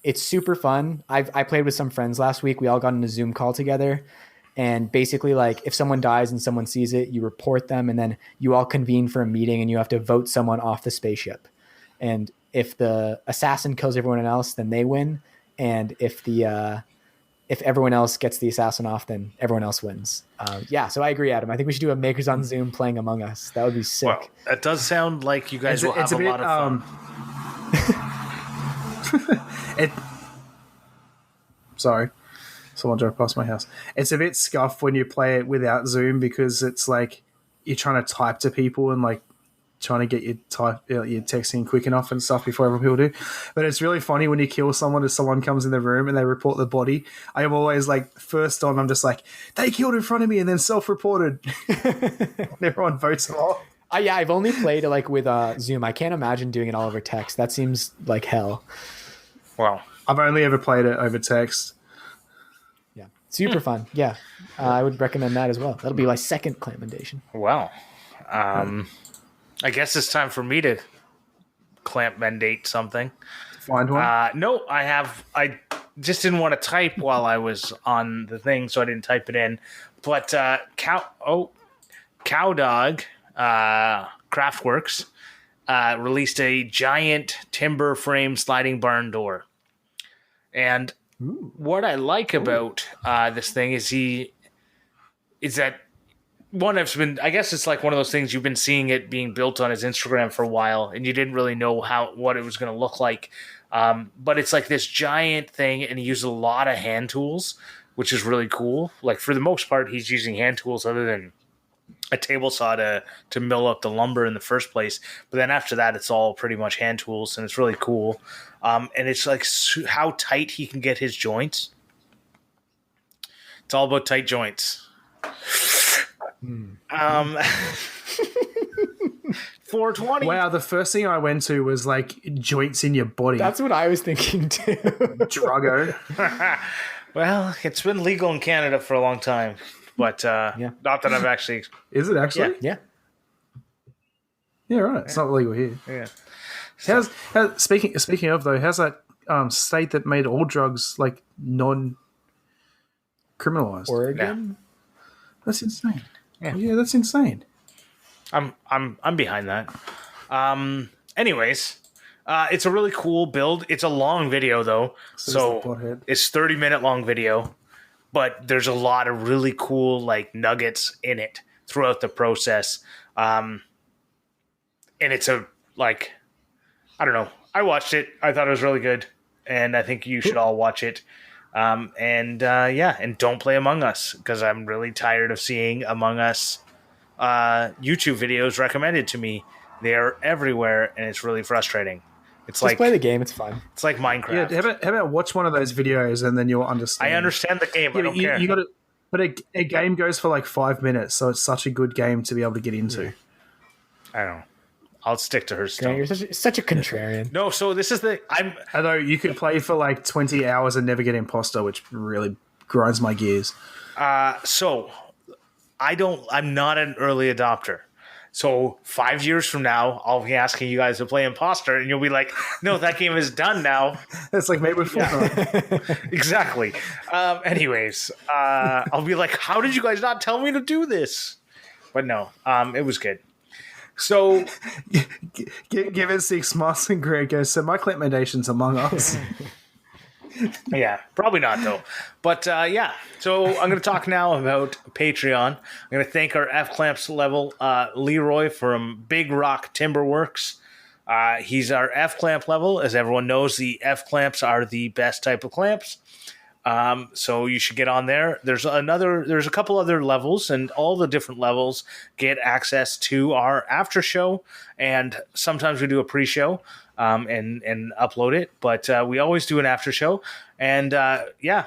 It's super fun. I played with some friends last week. We all got on a Zoom call together. And basically, like, if someone dies and someone sees it, you report them, and then you all convene for a meeting, and you have to vote someone off the spaceship. And if the assassin kills everyone else, then they win. And if everyone else gets the assassin off, then everyone else wins. So I agree, Adam. I think we should do a Makers on Zoom playing Among Us. That would be sick. Well, that does sound like you guys will have a lot of fun. Sorry. Someone drove past my house. It's a bit scuffed when you play it without Zoom because it's like you're trying to type to people and like trying to get your texting quick enough and stuff before other people do. But it's really funny when you kill someone and someone comes in the room and they report the body. I am always like, first on, I'm just like, they killed in front of me and then self-reported. And everyone votes them off. I've only played like with Zoom. I can't imagine doing it all over text. That seems like hell. Wow. I've only ever played it over text. Yeah, super fun. Yeah, I would recommend that as well. That'll be my second Clampmendation. Well, I guess it's time for me to Clampmendate something. Find one? No, I just didn't want to type while I was on the thing, so I didn't type it in. But Cowdog Craftworks released a giant timber frame sliding barn door. And what I like about this thing is that one, I guess it's like one of those things you've been seeing it being built on his Instagram for a while, and you didn't really know what it was going to look like. But it's like this giant thing, and he uses a lot of hand tools, which is really cool. Like for the most part, he's using hand tools other than a table saw to mill up the lumber in the first place. But then after that, it's all pretty much hand tools, and it's really cool. And it's like how tight he can get his joints. It's all about tight joints. 420. Wow, the first thing I went to was like joints in your body. That's what I was thinking too. Druggo. Well, it's been legal in Canada for a long time, but not that I've actually. Is it actually? Yeah. Yeah, right. It's not legal here. Yeah. How's speaking of though, how's that state that made all drugs like non-criminalized? Oregon. That's insane. Yeah. That's insane. I'm behind that. Anyways, it's a really cool build. It's a long video though, so it's 30-minute long video, but there's a lot of really cool like nuggets in it throughout the process. And it's I don't know. I watched it. I thought it was really good, and I think you should all watch it. And don't play Among Us because I'm really tired of seeing Among Us YouTube videos recommended to me. They are everywhere, and it's really frustrating. It's Just play the game. It's fun. It's like Minecraft. Yeah, how about watch one of those videos and then you'll understand. I understand the game. I don't care. You got to, but a game goes for like 5 minutes, so it's such a good game to be able to get into. I don't know. I'll stick to her still. You're such a contrarian. No, so this is Although you could play for like 20 hours and never get imposter, which really grinds my gears. I'm not an early adopter. So 5 years from now, I'll be asking you guys to play Imposter, and you'll be like, "No, that game is done now." It's like made with Fortnite. Exactly. Anyways, I'll be like, "How did you guys not tell me to do this?" But no, it was good. So Give it 6 months and Greg goes, so my Clampmendations Among Us. yeah, probably not though. But yeah, so I'm going to talk now about Patreon. I'm going to thank our F Clamps level Leroy from Big Rock Timberworks. He's our F Clamp level. As everyone knows, the F Clamps are the best type of clamps. So you should get on there. There's a couple other levels, and all the different levels get access to our after show, and sometimes we do a pre-show and upload it, but we always do an after show. And yeah,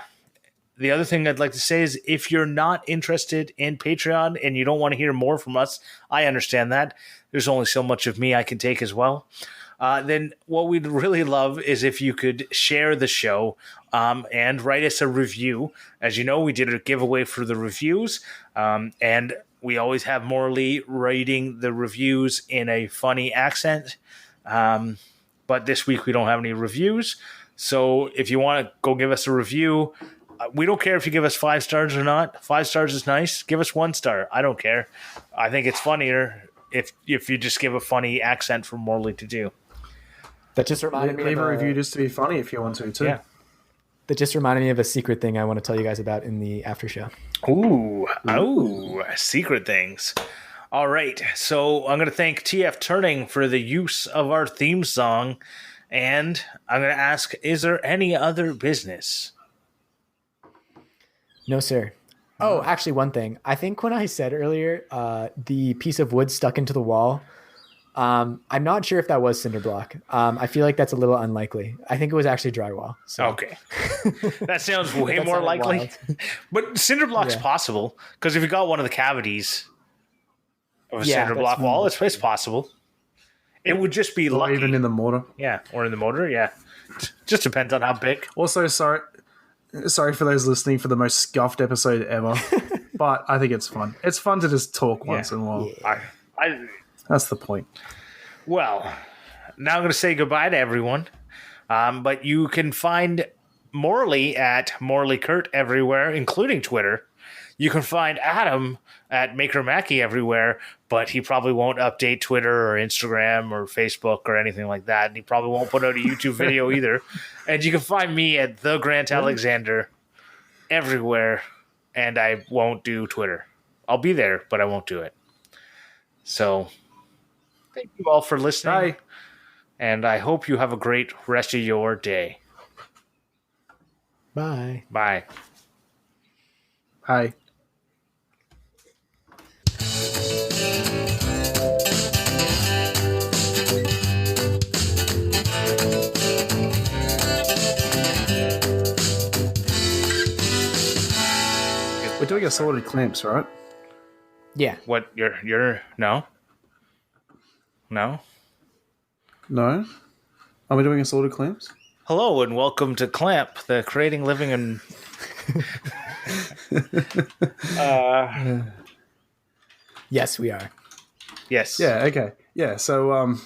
the other thing I'd like to say is if you're not interested in Patreon and you don't want to hear more from us, I understand that. There's only so much of me I can take as well. Then what we'd really love is if you could share the show and write us a review. As you know, we did a giveaway for the reviews, and we always have Morley writing the reviews in a funny accent. But this week we don't have any reviews. So if you want to go give us a review, we don't care if you give us 5 stars or not. 5 stars is nice. Give us 1 star. I don't care. I think it's funnier if you just give a funny accent for Morley to do. That just reminded me Leave of a review just to be funny if you want to, too. Yeah. That just reminded me of a secret thing I want to tell you guys about in the after show. Ooh, secret things. All right, so I'm going to thank TF Turning for the use of our theme song, and I'm going to ask, is there any other business? No, sir. Oh, actually, one thing. I think when I said earlier, the piece of wood stuck into the wall, I'm not sure if that was cinder block. I feel like that's a little unlikely. I think it was actually drywall. So. Okay. That sounds way more likely. But cinder block's possible, because if you got one of the cavities of a cinder block wall, it's possible. It would just be lucky. Or even in the mortar. Yeah, or in the mortar, yeah. Just depends on how big. Also, sorry for those listening for the most scuffed episode ever, but I think it's fun. It's fun to just talk once in a while. Yeah. That's the point. Well, now I'm going to say goodbye to everyone. But you can find Morley at Morley Kurt everywhere, including Twitter. You can find Adam at Maker Mackie everywhere, but he probably won't update Twitter or Instagram or Facebook or anything like that. And he probably won't put out a YouTube video either. And you can find me at The Grant Alexander everywhere, and I won't do Twitter. I'll be there, but I won't do it. So thank you all for listening. Bye. And I hope you have a great rest of your day. Bye. Bye. Hi. We're doing assorted clamps, right? Yeah. What you're no? No? No? Are we doing assorted clamps? Hello and welcome to Clamp, the creating living and Yes, we are. yes. Yeah, okay. Yeah, so